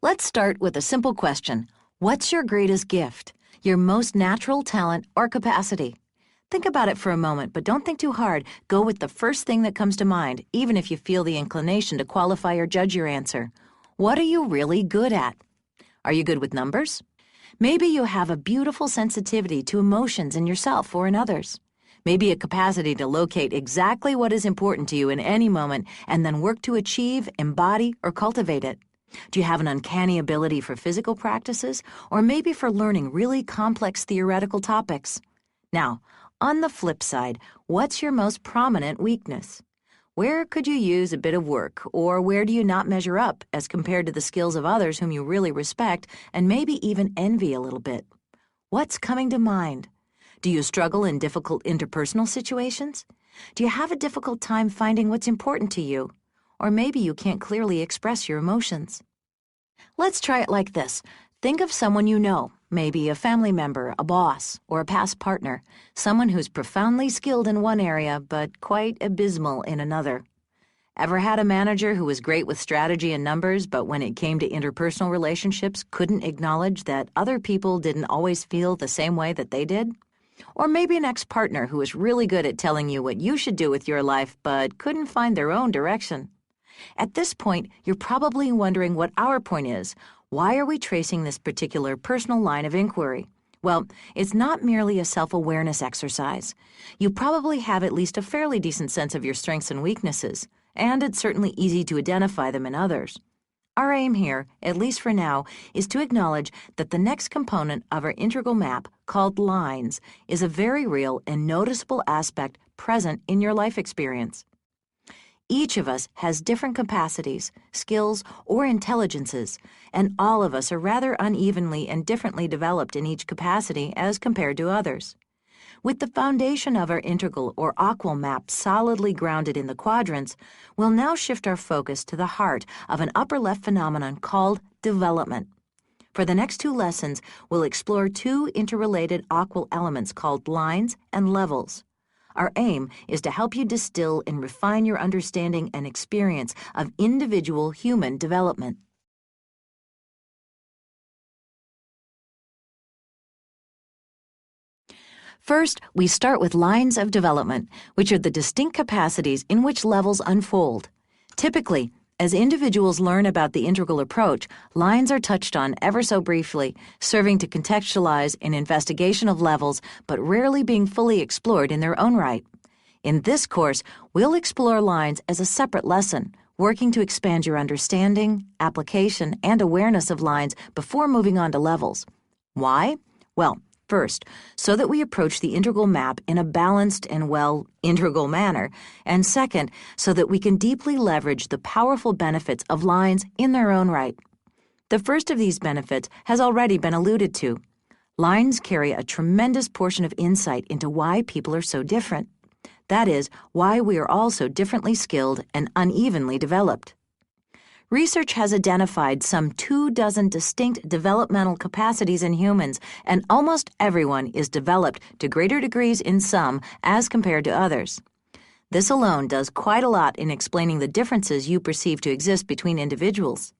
Let's start with a simple question. What's your greatest gift? Your most natural talent or capacity? Think about it for a moment, but don't think too hard. Go with the first thing that comes to mind, even if you feel the inclination to qualify or judge your answer. What are you really good at? Are you good with numbers? Maybe you have a beautiful sensitivity to emotions in yourself or in others. Maybe a capacity to locate exactly what is important to you in any moment and then work to achieve, embody, or cultivate it. Do you have an uncanny ability for physical practices, or maybe for learning really complex theoretical topics? Now, on the flip side, what's your most prominent weakness? Where could you use a bit of work, or where do you not measure up as compared to the skills of others whom you really respect and maybe even envy a little bit? What's coming to mind? Do you struggle in difficult interpersonal situations? Do you have a difficult time finding what's important to you? Or maybe you can't clearly express your emotions. Let's try it like this. Think of someone you know, maybe a family member, a boss, or a past partner, someone who's profoundly skilled in one area but quite abysmal in another. Ever had a manager who was great with strategy and numbers, but when it came to interpersonal relationships, couldn't acknowledge that other people didn't always feel the same way that they did? Or maybe an ex-partner who was really good at telling you what you should do with your life, but couldn't find their own direction. At this point, you're probably wondering what our point is. Why are we tracing this particular personal line of inquiry? Well, it's not merely a self-awareness exercise. You probably have at least a fairly decent sense of your strengths and weaknesses, and it's certainly easy to identify them in others. Our aim here, at least for now, is to acknowledge that the next component of our integral map, called lines, is a very real and noticeable aspect present in your life experience. Each of us has different capacities, skills, or intelligences, and all of us are rather unevenly and differently developed in each capacity as compared to others. With the foundation of our integral or aqual map solidly grounded in the quadrants, we'll now shift our focus to the heart of an upper left phenomenon called development. For the next 2 lessons, we'll explore 2 interrelated aqual elements called lines and levels. Our aim is to help you distill and refine your understanding and experience of individual human development. First, we start with lines of development, which are the distinct capacities in which levels unfold. Typically, as individuals learn about the integral approach, lines are touched on ever so briefly, serving to contextualize an investigation of levels, but rarely being fully explored in their own right. In this course, we'll explore lines as a separate lesson, working to expand your understanding, application, and awareness of lines before moving on to levels. Why? Well, first, so that we approach the integral map in a balanced and, integral manner, and second, so that we can deeply leverage the powerful benefits of lines in their own right. The first of these benefits has already been alluded to. Lines carry a tremendous portion of insight into why people are so different. That is, why we are all so differently skilled and unevenly developed. Research has identified some 24 distinct developmental capacities in humans, and almost everyone is developed to greater degrees in some as compared to others. This alone does quite a lot in explaining the differences you perceive to exist between individuals.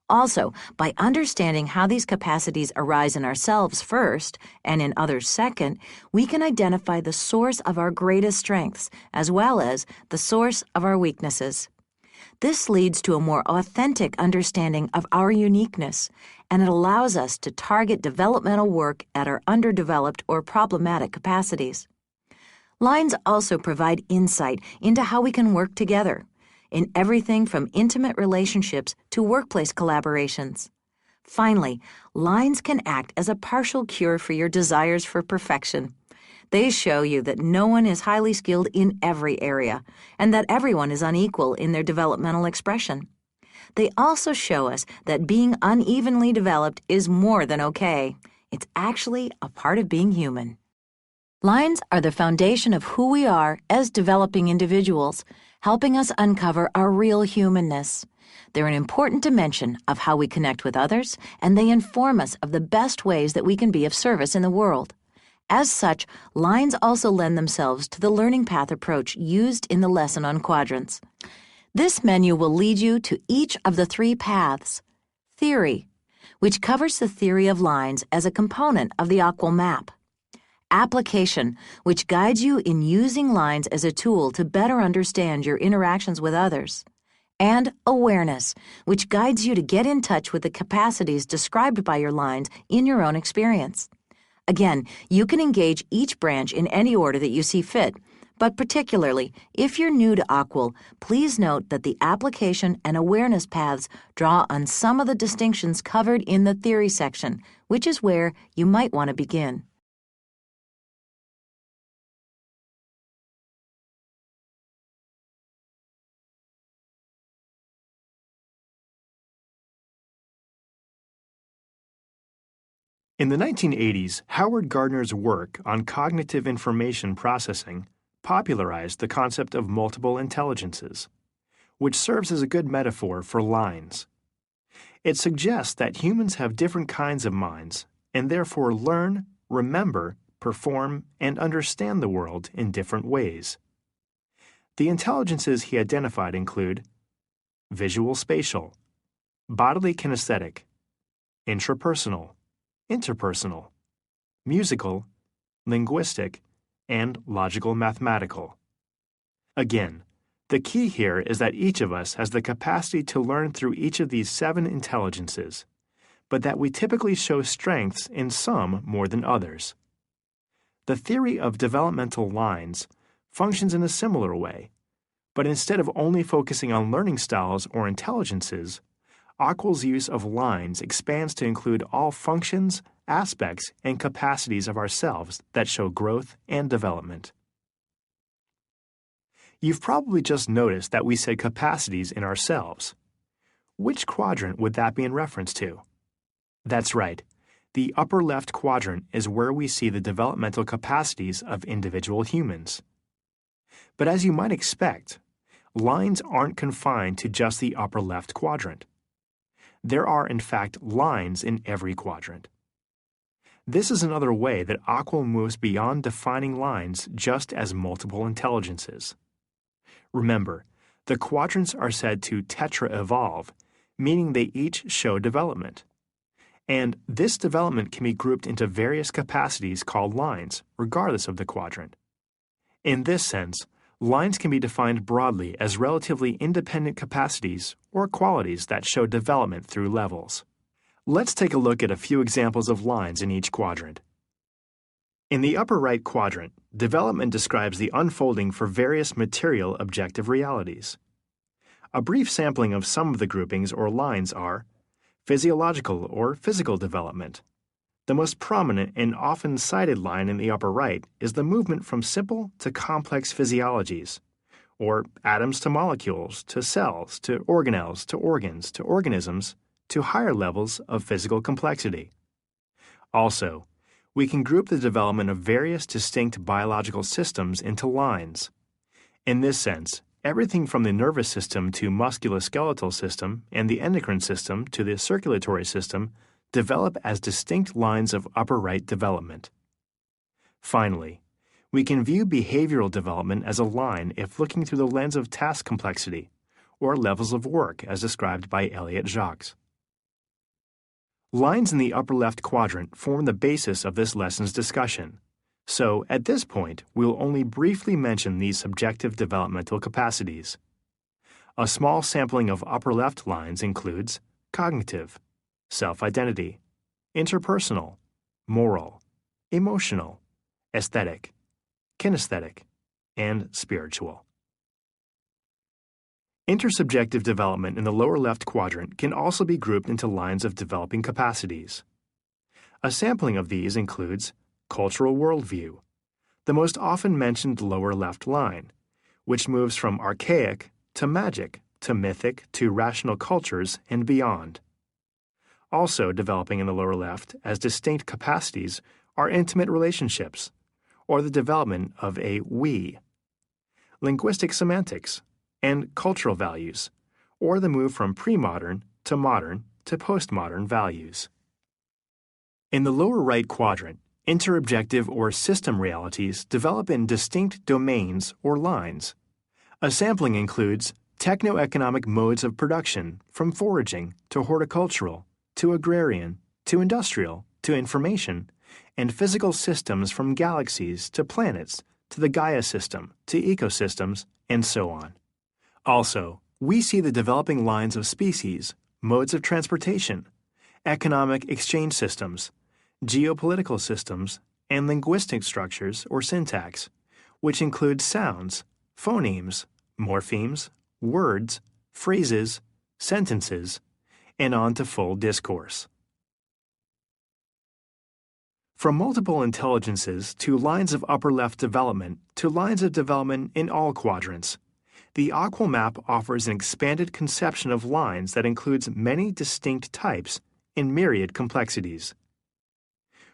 Also, by understanding how these capacities arise in ourselves first and in others second, we can identify the source of our greatest strengths as well as the source of our weaknesses. This leads to a more authentic understanding of our uniqueness, and it allows us to target developmental work at our underdeveloped or problematic capacities. Lines also provide insight into how we can work together, in everything from intimate relationships to workplace collaborations. Finally, lines can act as a partial cure for your desires for perfection. They show you that no one is highly skilled in every area, and that everyone is unequal in their developmental expression. They also show us that being unevenly developed is more than okay. It's actually a part of being human. Lines are the foundation of who we are as developing individuals, helping us uncover our real humanness. They're an important dimension of how we connect with others, and they inform us of the best ways that we can be of service in the world. As such, lines also lend themselves to the learning path approach used in the lesson on quadrants. This menu will lead you to each of the 3 paths: Theory, which covers the theory of lines as a component of the AQUIL map. Application, which guides you in using lines as a tool to better understand your interactions with others. And awareness, which guides you to get in touch with the capacities described by your lines in your own experience. Again, you can engage each branch in any order that you see fit, but particularly, if you're new to AQUIL, please note that the application and awareness paths draw on some of the distinctions covered in the theory section, which is where you might want to begin. In the 1980s, Howard Gardner's work on cognitive information processing popularized the concept of multiple intelligences, which serves as a good metaphor for lines. It suggests that humans have different kinds of minds and therefore learn, remember, perform, and understand the world in different ways. The intelligences he identified include visual spatial, bodily kinesthetic, intrapersonal, interpersonal, musical, linguistic, and logical mathematical. Again, the key here is that each of us has the capacity to learn through each of these 7 intelligences, but that we typically show strengths in some more than others. The theory of developmental lines functions in a similar way, but instead of only focusing on learning styles or intelligences, AQUIL's use of lines expands to include all functions, aspects, and capacities of ourselves that show growth and development. You've probably just noticed that we said capacities in ourselves. Which quadrant would that be in reference to? That's right. The upper left quadrant is where we see the developmental capacities of individual humans. But as you might expect, lines aren't confined to just the upper left quadrant. There are, in fact, lines in every quadrant. This is another way that AQUIL moves beyond defining lines just as multiple intelligences. Remember, the quadrants are said to tetra-evolve, meaning they each show development. And this development can be grouped into various capacities called lines, regardless of the quadrant. In this sense, lines can be defined broadly as relatively independent capacities or qualities that show development through levels. Let's take a look at a few examples of lines in each quadrant. In the upper right quadrant, development describes the unfolding for various material objective realities. A brief sampling of some of the groupings or lines are physiological or physical development. The most prominent and often cited line in the upper right is the movement from simple to complex physiologies, or atoms to molecules, to cells, to organelles, to organs, to organisms, to higher levels of physical complexity. Also, we can group the development of various distinct biological systems into lines. In this sense, everything from the nervous system to musculoskeletal system and the endocrine system to the circulatory system develop as distinct lines of upper right development. Finally, we can view behavioral development as a line if looking through the lens of task complexity, or levels of work as described by Elliott Jacques. Lines in the upper left quadrant form the basis of this lesson's discussion, so at this point we'll only briefly mention these subjective developmental capacities. A small sampling of upper left lines includes cognitive, self-identity, interpersonal, moral, emotional, aesthetic, kinesthetic, and spiritual. Intersubjective development in the lower left quadrant can also be grouped into lines of developing capacities. A sampling of these includes cultural worldview, the most often mentioned lower left line, which moves from archaic to magic to mythic to rational cultures and beyond. Also developing in the lower left as distinct capacities are intimate relationships, or the development of a we, linguistic semantics, and cultural values, or the move from pre-modern to postmodern values. In the lower right quadrant, interobjective or system realities develop in distinct domains or lines. A sampling includes techno-economic modes of production, from foraging to horticultural to agrarian, to industrial, to information, and physical systems from galaxies to planets, to the Gaia system, to ecosystems, and so on. Also, we see the developing lines of species, modes of transportation, economic exchange systems, geopolitical systems, and linguistic structures or syntax, which include sounds, phonemes, morphemes, words, phrases, sentences, and on to full discourse. From multiple intelligences to lines of upper left development to lines of development in all quadrants, the Aquil map offers an expanded conception of lines that includes many distinct types and myriad complexities.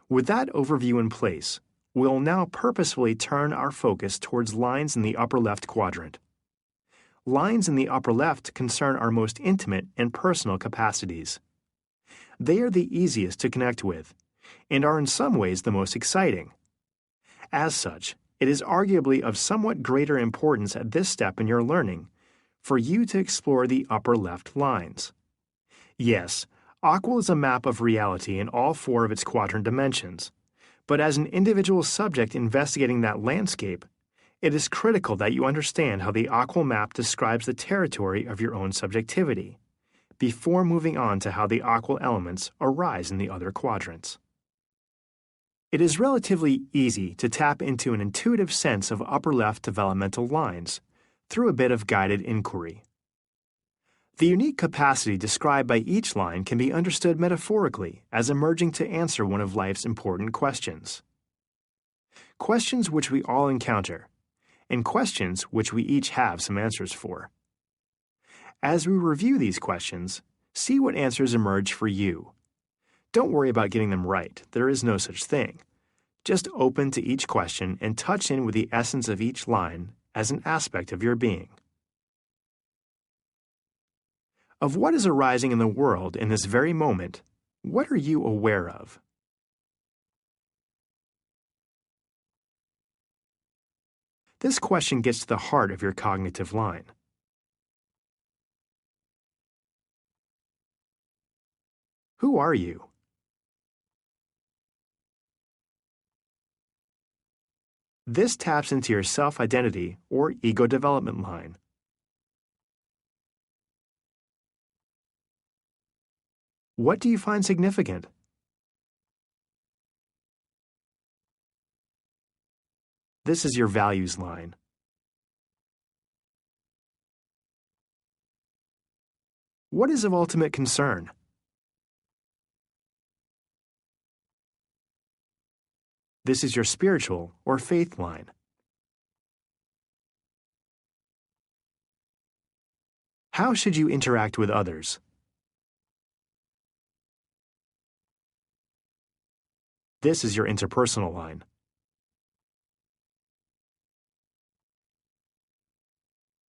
With that overview in place, we'll now purposefully turn our focus towards lines in the upper left quadrant. Lines in the upper left concern our most intimate and personal capacities. They are the easiest to connect with, and are in some ways the most exciting. As such, it is arguably of somewhat greater importance at this step in your learning for you to explore the upper left lines. Yes, Aquil is a map of reality in all four of its quadrant dimensions, but as an individual subject investigating that landscape, it is critical that you understand how the Aquil map describes the territory of your own subjectivity, before moving on to how the Aquil elements arise in the other quadrants. It is relatively easy to tap into an intuitive sense of upper left developmental lines through a bit of guided inquiry. The unique capacity described by each line can be understood metaphorically as emerging to answer one of life's important questions. Questions which we all encounter, and questions which we each have some answers for. As we review these questions, see what answers emerge for you. Don't worry about getting them right, there is no such thing. Just open to each question and touch in with the essence of each line as an aspect of your being. Of what is arising in the world in this very moment, what are you aware of? This question gets to the heart of your cognitive line. Who are you? This taps into your self-identity or ego development line. What do you find significant? This is your values line. What is of ultimate concern? This is your spiritual or faith line. How should you interact with others? This is your interpersonal line.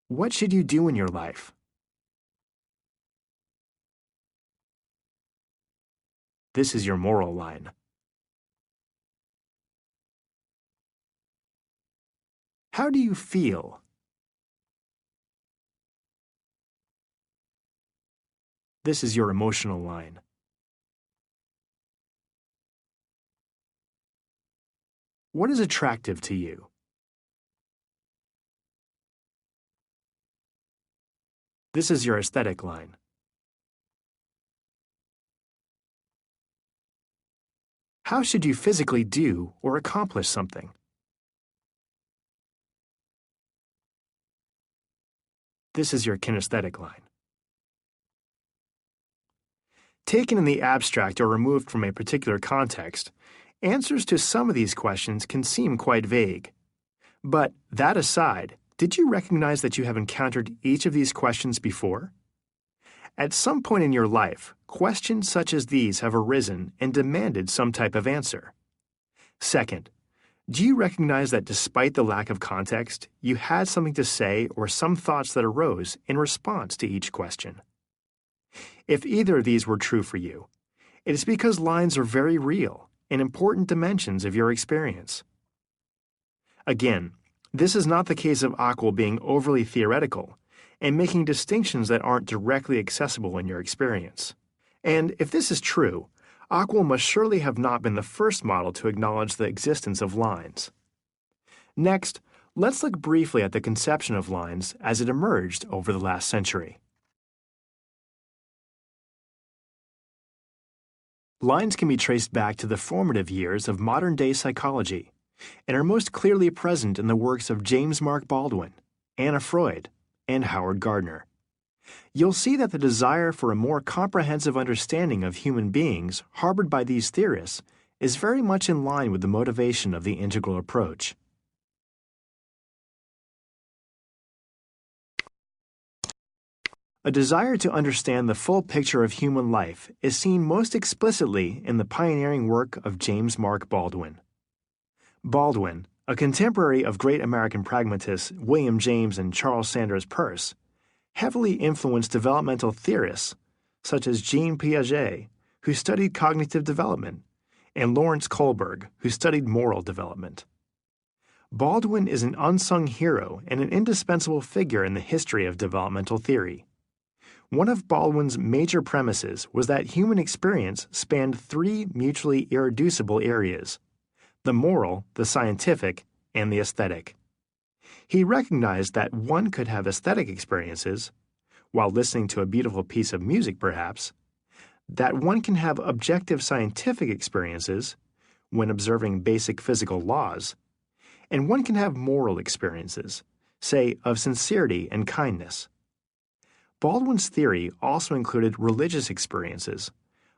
What should you do in your life? This is your moral line. How do you feel? This is your emotional line. What is attractive to you? This is your aesthetic line. How should you physically do or accomplish something? This is your kinesthetic line. Taken in the abstract or removed from a particular context, answers to some of these questions can seem quite vague. But that aside, did you recognize that you have encountered each of these questions before? At some point in your life, questions such as these have arisen and demanded some type of answer. Second, do you recognize that despite the lack of context, you had something to say or some thoughts that arose in response to each question? If either of these were true for you, it is because lines are very real and important dimensions of your experience. Again, this is not the case of Aquil being overly theoretical and making distinctions that aren't directly accessible in your experience. And if this is true, Akalin must surely have not been the first model to acknowledge the existence of lines. Next, let's look briefly at the conception of lines as it emerged over the last century. Lines can be traced back to the formative years of modern-day psychology and are most clearly present in the works of James Mark Baldwin, Anna Freud, and Howard Gardner. You'll see that the desire for a more comprehensive understanding of human beings harbored by these theorists is very much in line with the motivation of the integral approach. A desire to understand the full picture of human life is seen most explicitly in the pioneering work of James Mark Baldwin. Baldwin, a contemporary of great American pragmatists William James and Charles Sanders Peirce, heavily influenced developmental theorists such as Jean Piaget, who studied cognitive development, and Lawrence Kohlberg, who studied moral development. Baldwin is an unsung hero and an indispensable figure in the history of developmental theory. One of Baldwin's major premises was that human experience spanned three mutually irreducible areas: the moral, the scientific, and the aesthetic. He recognized that one could have aesthetic experiences, while listening to a beautiful piece of music perhaps, that one can have objective scientific experiences, when observing basic physical laws, and one can have moral experiences, say, of sincerity and kindness. Baldwin's theory also included religious experiences,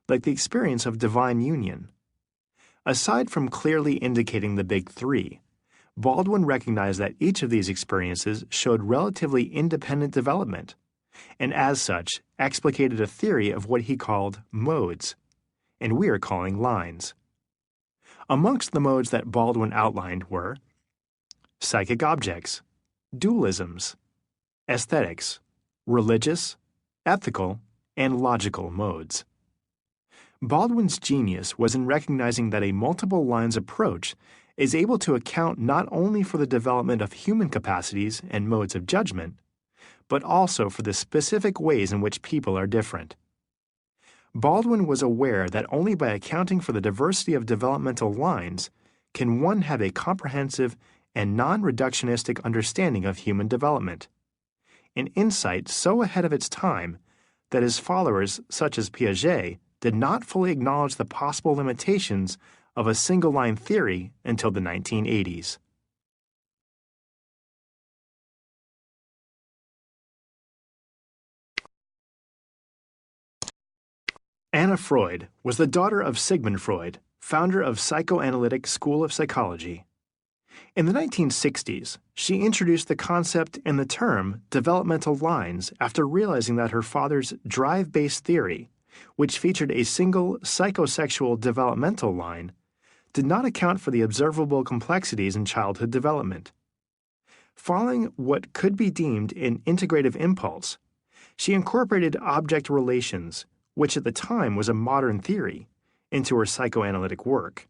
like the experience of divine union. Aside from clearly indicating the big three, Baldwin recognized that each of these experiences showed relatively independent development, and as such explicated a theory of what he called modes, and we are calling lines. Amongst the modes that Baldwin outlined were psychic objects, dualisms, aesthetics, religious, ethical, and logical modes. Baldwin's genius was in recognizing that a multiple lines approach is able to account not only for the development of human capacities and modes of judgment, but also for the specific ways in which people are different. Baldwin was aware that only by accounting for the diversity of developmental lines can one have a comprehensive and non-reductionistic understanding of human development, an insight so ahead of its time that his followers, such as Piaget, did not fully acknowledge the possible limitations of a single-line theory until the 1980s. Anna Freud was the daughter of Sigmund Freud, founder of Psychoanalytic School of Psychology. In the 1960s, she introduced the concept and the term developmental lines after realizing that her father's drive-based theory, which featured a single psychosexual developmental line, did not account for the observable complexities in childhood development. Following what could be deemed an integrative impulse, she incorporated object relations, which at the time was a modern theory, into her psychoanalytic work.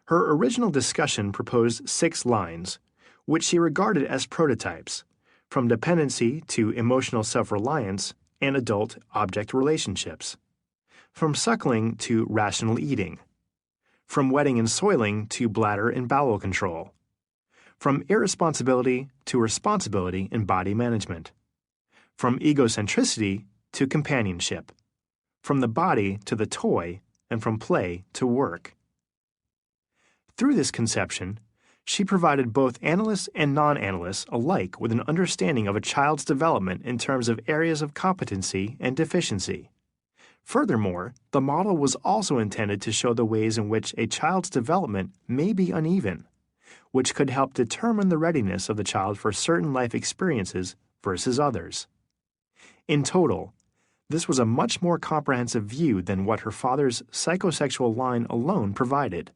Her original discussion proposed 6 lines, which she regarded as prototypes, from dependency to emotional self-reliance and adult-object relationships, from suckling to rational eating, from wetting and soiling to bladder and bowel control, from irresponsibility to responsibility in body management, from egocentricity to companionship, from the body to the toy, and from play to work. Through this conception, she provided both analysts and non-analysts alike with an understanding of a child's development in terms of areas of competency and deficiency. Furthermore, the model was also intended to show the ways in which a child's development may be uneven, which could help determine the readiness of the child for certain life experiences versus others. In total, this was a much more comprehensive view than what her father's psychosexual line alone provided.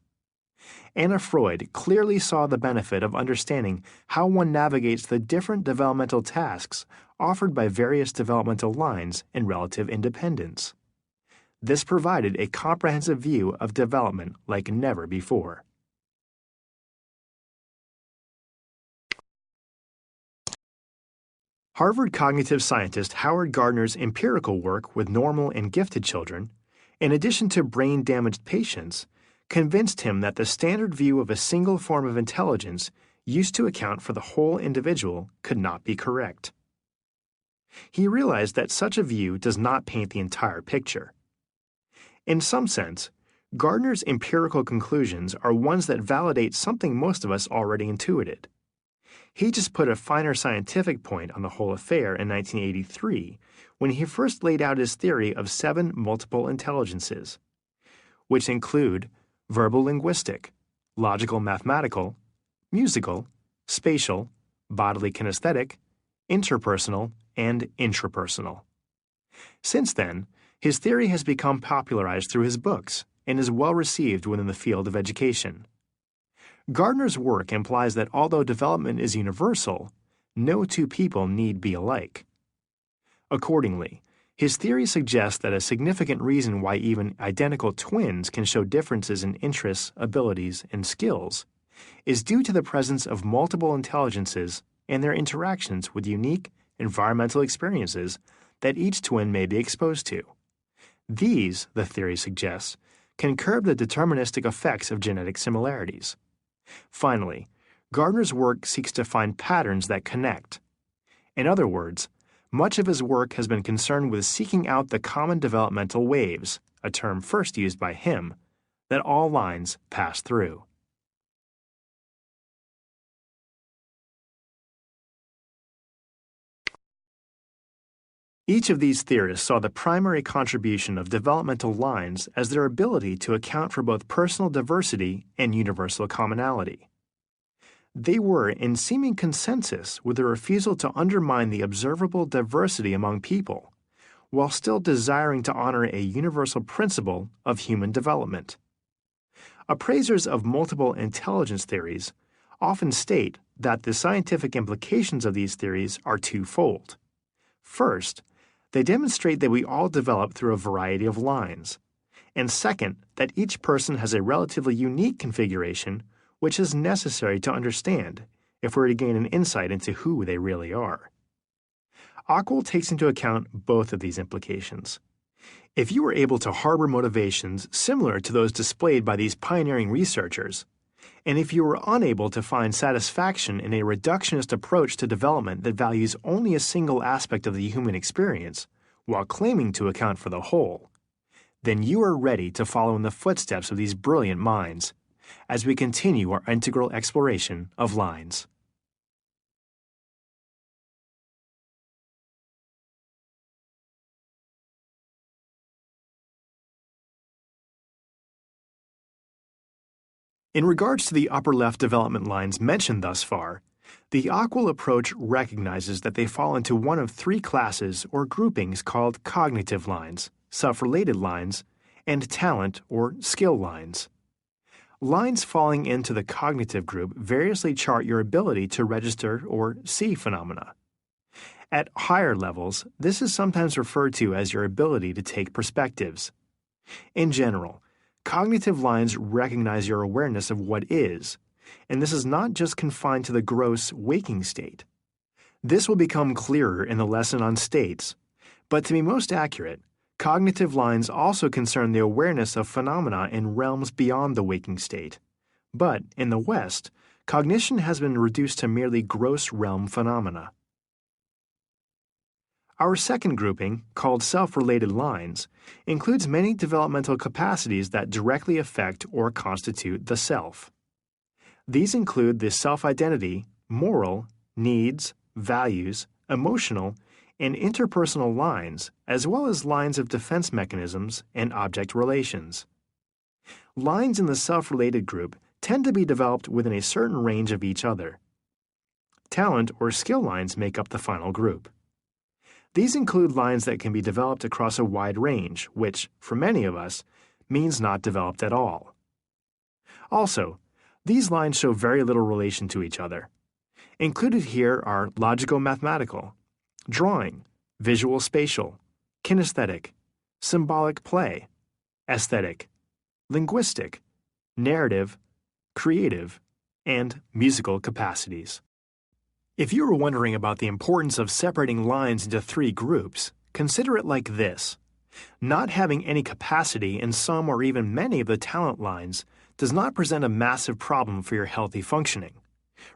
Anna Freud clearly saw the benefit of understanding how one navigates the different developmental tasks offered by various developmental lines in relative independence. This provided a comprehensive view of development like never before. Harvard cognitive scientist Howard Gardner's empirical work with normal and gifted children, in addition to brain-damaged patients, convinced him that the standard view of a single form of intelligence used to account for the whole individual could not be correct. He realized that such a view does not paint the entire picture. In some sense, Gardner's empirical conclusions are ones that validate something most of us already intuited. He just put a finer scientific point on the whole affair in 1983 when he first laid out his theory of 7 multiple intelligences, which include verbal linguistic, logical mathematical, musical, spatial, bodily kinesthetic, interpersonal, and intrapersonal. Since then, his theory has become popularized through his books and is well received within the field of education. Gardner's work implies that although development is universal, no two people need be alike. Accordingly, his theory suggests that a significant reason why even identical twins can show differences in interests, abilities, and skills is due to the presence of multiple intelligences and their interactions with unique environmental experiences that each twin may be exposed to. These, the theory suggests, can curb the deterministic effects of genetic similarities. Finally, Gardner's work seeks to find patterns that connect. In other words, much of his work has been concerned with seeking out the common developmental waves, a term first used by him, that all lines pass through. Each of these theorists saw the primary contribution of developmental lines as their ability to account for both personal diversity and universal commonality. They were in seeming consensus with the refusal to undermine the observable diversity among people, while still desiring to honor a universal principle of human development. Appraisers of multiple intelligence theories often state that the scientific implications of these theories are twofold. First, they demonstrate that we all develop through a variety of lines, and second, that each person has a relatively unique configuration which is necessary to understand if we're to gain an insight into who they really are. Akalin takes into account both of these implications. If you were able to harbor motivations similar to those displayed by these pioneering researchers, and if you were unable to find satisfaction in a reductionist approach to development that values only a single aspect of the human experience while claiming to account for the whole, then you are ready to follow in the footsteps of these brilliant minds as we continue our integral exploration of lines. In regards to the upper left development lines mentioned thus far, the Akalin approach recognizes that they fall into one of 3 classes or groupings called cognitive lines, self-related lines, and talent or skill lines. Lines falling into the cognitive group variously chart your ability to register or see phenomena. At higher levels, this is sometimes referred to as your ability to take perspectives. In general, cognitive lines recognize your awareness of what is, and this is not just confined to the gross waking state. This will become clearer in the lesson on states, but to be most accurate, cognitive lines also concern the awareness of phenomena in realms beyond the waking state. But, in the West, cognition has been reduced to merely gross realm phenomena. Our second grouping, called self-related lines, includes many developmental capacities that directly affect or constitute the self. These include the self-identity, moral, needs, values, emotional, and interpersonal lines, as well as lines of defense mechanisms and object relations. Lines in the self-related group tend to be developed within a certain range of each other. Talent or skill lines make up the final group. These include lines that can be developed across a wide range, which, for many of us, means not developed at all. Also, these lines show very little relation to each other. Included here are logico-mathematical, drawing, visual-spatial, kinesthetic, symbolic play, aesthetic, linguistic, narrative, creative, and musical capacities. If you were wondering about the importance of separating lines into three groups, consider it like this. Not having any capacity in some or even many of the talent lines does not present a massive problem for your healthy functioning.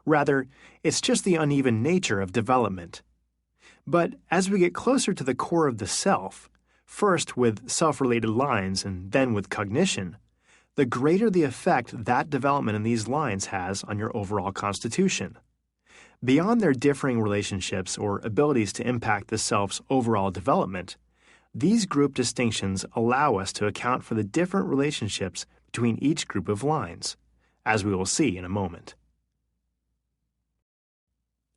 Rather, it's just the uneven nature of development. But as we get closer to the core of the self, first with self-related lines and then with cognition, the greater the effect that development in these lines has on your overall constitution. Beyond their differing relationships or abilities to impact the self's overall development, these group distinctions allow us to account for the different relationships between each group of lines, as we will see in a moment.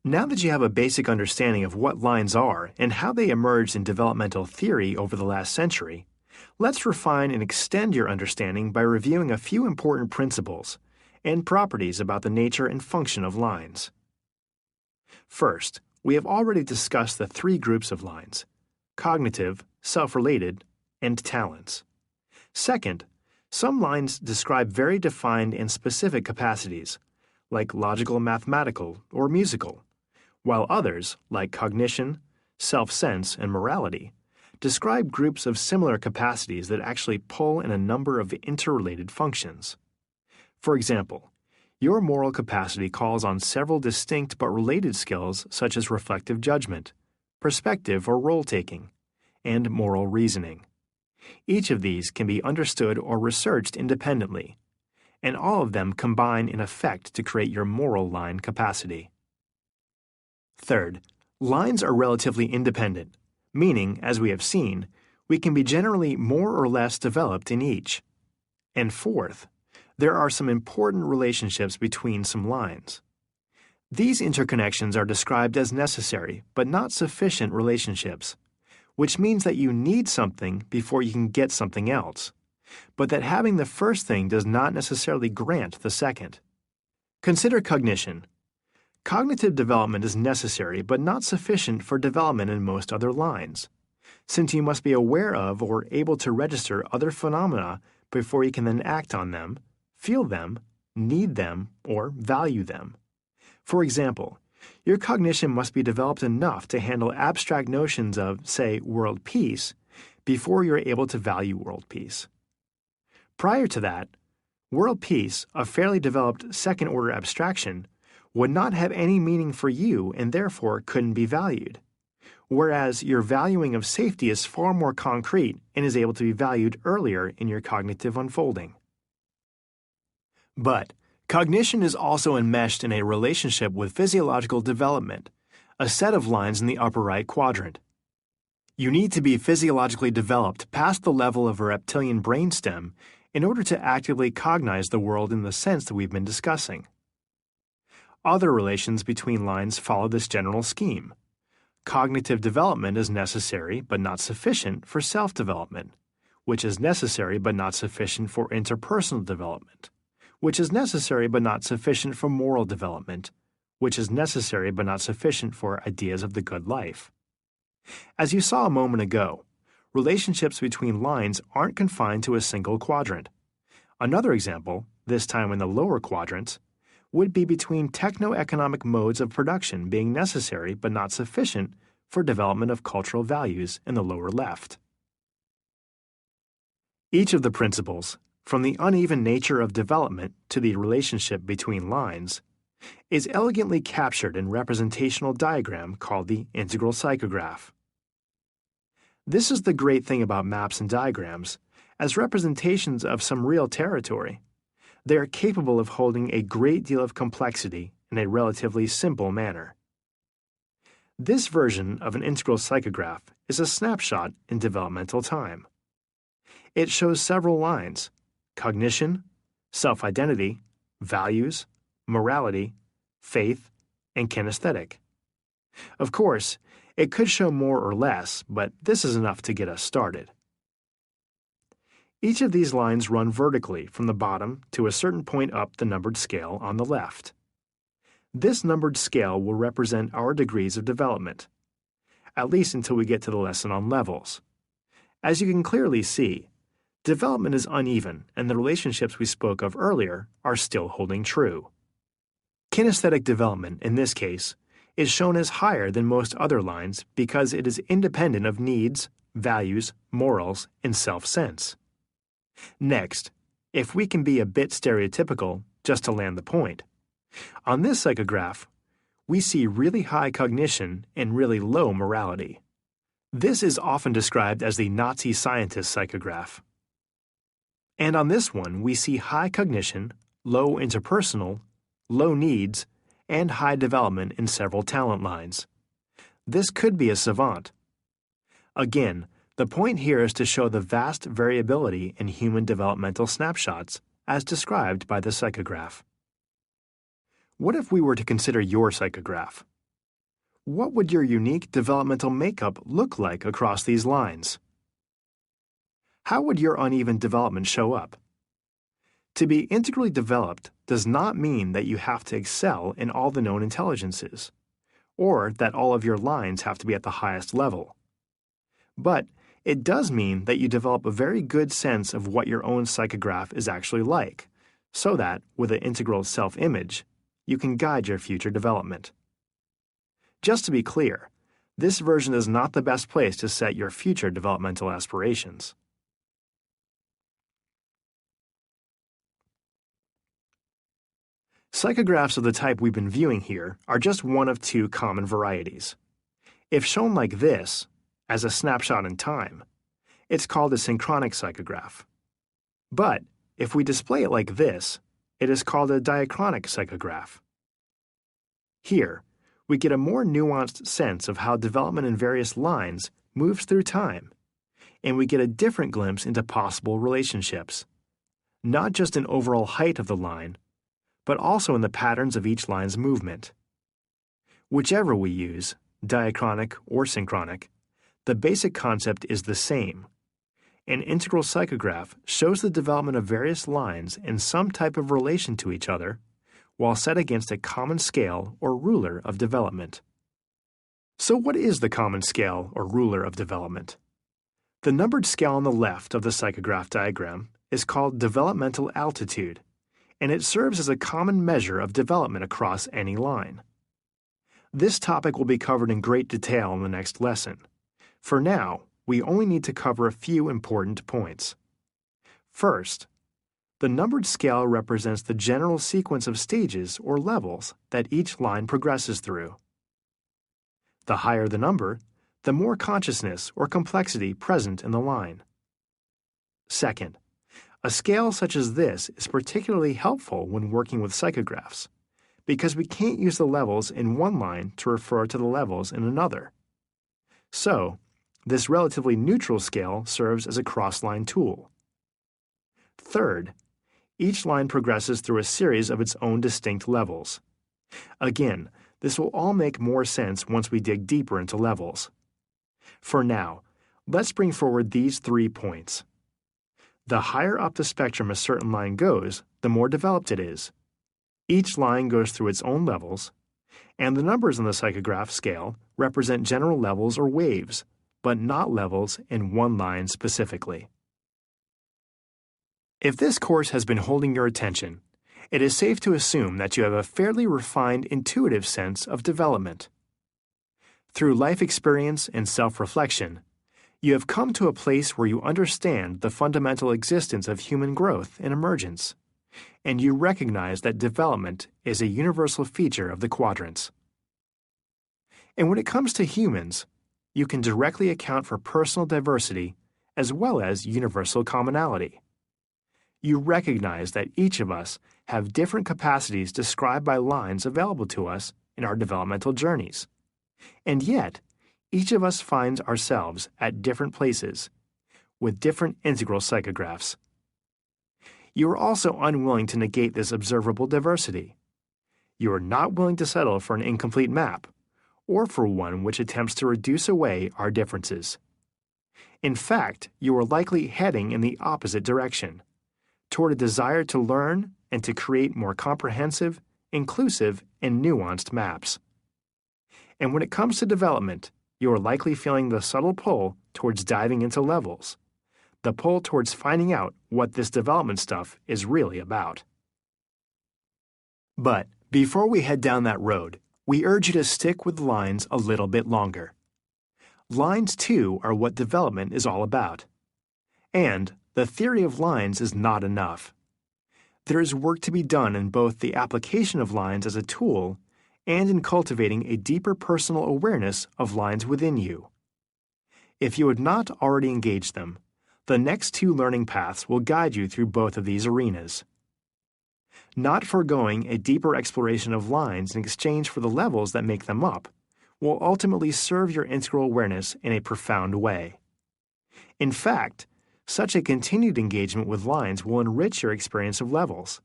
Now that you have a basic understanding of what lines are and how they emerged in developmental theory over the last century, let's refine and extend your understanding by reviewing a few important principles and properties about the nature and function of lines. First, we have already discussed the three groups of lines: cognitive, self-related, and talents. Second, some lines describe very defined and specific capacities, like logical, mathematical, or musical, while others, like cognition, self-sense, and morality, describe groups of similar capacities that actually pull in a number of interrelated functions. For example, your moral capacity calls on several distinct but related skills such as reflective judgment, perspective or role-taking, and moral reasoning. Each of these can be understood or researched independently, and all of them combine in effect to create your moral line capacity. Third, lines are relatively independent, meaning, as we have seen, we can be generally more or less developed in each. And fourth, there are some important relationships between some lines. These interconnections are described as necessary but not sufficient relationships, which means that you need something before you can get something else, but that having the first thing does not necessarily grant the second. Consider cognition. Cognitive development is necessary but not sufficient for development in most other lines, since you must be aware of or able to register other phenomena before you can then act on them, feel them, need them, or value them. For example, your cognition must be developed enough to handle abstract notions of, say, world peace before you're able to value world peace. Prior to that, world peace, a fairly developed second-order abstraction, would not have any meaning for you and therefore couldn't be valued, whereas your valuing of safety is far more concrete and is able to be valued earlier in your cognitive unfolding. But cognition is also enmeshed in a relationship with physiological development, a set of lines in the upper right quadrant. You need to be physiologically developed past the level of a reptilian brainstem in order to actively cognize the world in the sense that we've been discussing. Other relations between lines follow this general scheme. Cognitive development is necessary but not sufficient for self-development, which is necessary but not sufficient for interpersonal development, which is necessary but not sufficient for moral development, which is necessary but not sufficient for ideas of the good life. As you saw a moment ago, relationships between lines aren't confined to a single quadrant. Another example, this time in the lower quadrants, would be between techno-economic modes of production being necessary but not sufficient for development of cultural values in the lower left. Each of the principles, from the uneven nature of development to the relationship between lines, is elegantly captured in a representational diagram called the integral psychograph. This is the great thing about maps and diagrams, as representations of some real territory. They are capable of holding a great deal of complexity in a relatively simple manner. This version of an integral psychograph is a snapshot in developmental time. It shows several lines: cognition, self-identity, values, morality, faith, and kinesthetic. Of course, it could show more or less, but this is enough to get us started. Each of these lines run vertically from the bottom to a certain point up the numbered scale on the left. This numbered scale will represent our degrees of development, at least until we get to the lesson on levels. As you can clearly see, development is uneven and the relationships we spoke of earlier are still holding true. Kinesthetic development, in this case, is shown as higher than most other lines because it is independent of needs, values, morals, and self-sense. Next, if we can be a bit stereotypical, just to land the point, on this psychograph, we see really high cognition and really low morality. This is often described as the Nazi scientist psychograph. And on this one, we see high cognition, low interpersonal, low needs, and high development in several talent lines. This could be a savant. Again, the point here is to show the vast variability in human developmental snapshots as described by the psychograph. What if we were to consider your psychograph? What would your unique developmental makeup look like across these lines? How would your uneven development show up? To be integrally developed does not mean that you have to excel in all the known intelligences, or that all of your lines have to be at the highest level. But it does mean that you develop a very good sense of what your own psychograph is actually like, so that, with an integral self-image, you can guide your future development. Just to be clear, this version is not the best place to set your future developmental aspirations. Psychographs of the type we've been viewing here are just one of two common varieties. If shown like this, as a snapshot in time, it's called a synchronic psychograph. But if we display it like this, it is called a diachronic psychograph. Here, we get a more nuanced sense of how development in various lines moves through time, and we get a different glimpse into possible relationships, not just in overall height of the line, but also in the patterns of each line's movement. Whichever we use, diachronic or synchronic, the basic concept is the same. An integral psychograph shows the development of various lines in some type of relation to each other, while set against a common scale or ruler of development. So what is the common scale or ruler of development? The numbered scale on the left of the psychograph diagram is called developmental altitude, and it serves as a common measure of development across any line. This topic will be covered in great detail in the next lesson. For now, we only need to cover a few important points. First, the numbered scale represents the general sequence of stages or levels that each line progresses through. The higher the number, the more consciousness or complexity present in the line. Second, a scale such as this is particularly helpful when working with psychographs, because we can't use the levels in one line to refer to the levels in another. So, this relatively neutral scale serves as a cross-line tool. Third, each line progresses through a series of its own distinct levels. Again, this will all make more sense once we dig deeper into levels. For now, let's bring forward these 3 points. The higher up the spectrum a certain line goes, the more developed it is. Each line goes through its own levels, and the numbers on the psychograph scale represent general levels or waves, but not levels in one line specifically. If this course has been holding your attention, it is safe to assume that you have a fairly refined intuitive sense of development. Through life experience and self-reflection, you have come to a place where you understand the fundamental existence of human growth and emergence, and you recognize that development is a universal feature of the quadrants. And when it comes to humans, you can directly account for personal diversity as well as universal commonality. You recognize that each of us have different capacities described by lines available to us in our developmental journeys. And yet, each of us finds ourselves at different places, with different integral psychographs. You are also unwilling to negate this observable diversity. You are not willing to settle for an incomplete map, or for one which attempts to reduce away our differences. In fact, you are likely heading in the opposite direction, toward a desire to learn and to create more comprehensive, inclusive, and nuanced maps. And when it comes to development, you are likely feeling the subtle pull towards diving into levels, the pull towards finding out what this development stuff is really about. But before we head down that road, we urge you to stick with lines a little bit longer. Lines, too, are what development is all about. And the theory of lines is not enough. There is work to be done in both the application of lines as a tool and in cultivating a deeper personal awareness of lines within you. If you had not already engaged them, the next two learning paths will guide you through both of these arenas. Not foregoing a deeper exploration of lines in exchange for the levels that make them up will ultimately serve your integral awareness in a profound way. In fact, such a continued engagement with lines will enrich your experience of levels,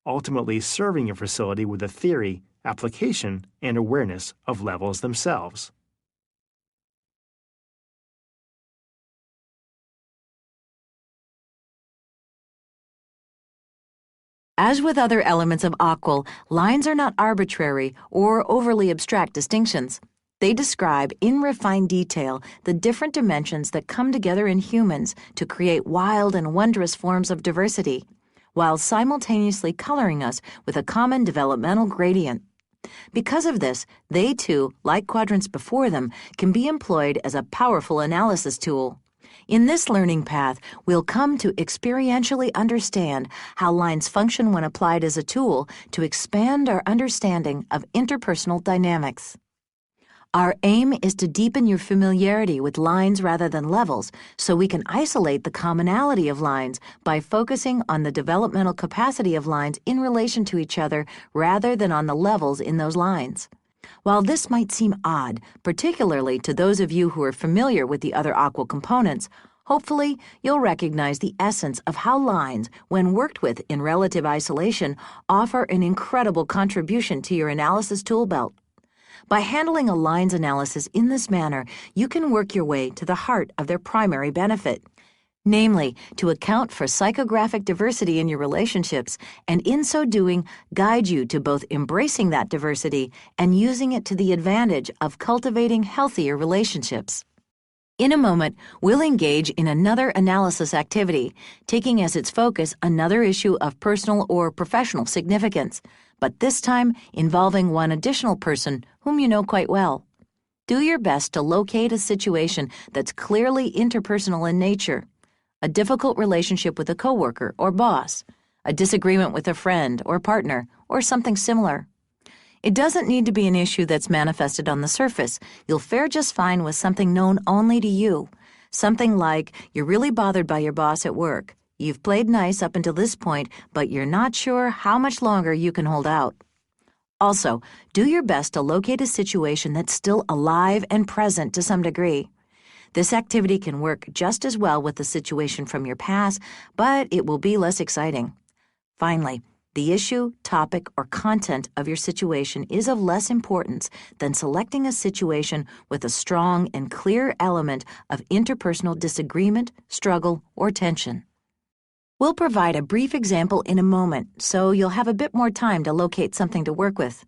ultimately serving your facility with the theory, application, and awareness of levels themselves. As with other elements of AQUIL, lines are not arbitrary or overly abstract distinctions. They describe in refined detail the different dimensions that come together in humans to create wild and wondrous forms of diversity, while simultaneously coloring us with a common developmental gradient. Because of this, they too, like quadrants before them, can be employed as a powerful analysis tool. In this learning path, we'll come to experientially understand how lines function when applied as a tool to expand our understanding of interpersonal dynamics. Our aim is to deepen your familiarity with lines rather than levels, so we can isolate the commonality of lines by focusing on the developmental capacity of lines in relation to each other rather than on the levels in those lines. While this might seem odd, particularly to those of you who are familiar with the other AQUIL components, hopefully you'll recognize the essence of how lines, when worked with in relative isolation, offer an incredible contribution to your analysis tool belt. By handling a lines analysis in this manner, you can work your way to the heart of their primary benefit, namely, to account for psychographic diversity in your relationships, and in so doing, guide you to both embracing that diversity and using it to the advantage of cultivating healthier relationships. In a moment, we'll engage in another analysis activity, taking as its focus another issue of personal or professional significance, but this time involving one additional person whom you know quite well. Do your best to locate a situation that's clearly interpersonal in nature: a difficult relationship with a coworker or boss, a disagreement with a friend or partner, or something similar. It doesn't need to be an issue that's manifested on the surface. You'll fare just fine with something known only to you. Something like, you're really bothered by your boss at work. You've played nice up until this point, but you're not sure how much longer you can hold out. Also, do your best to locate a situation that's still alive and present to some degree. This activity can work just as well with the situation from your past, but it will be less exciting. Finally, the issue, topic, or content of your situation is of less importance than selecting a situation with a strong and clear element of interpersonal disagreement, struggle, or tension. We'll provide a brief example in a moment, so you'll have a bit more time to locate something to work with.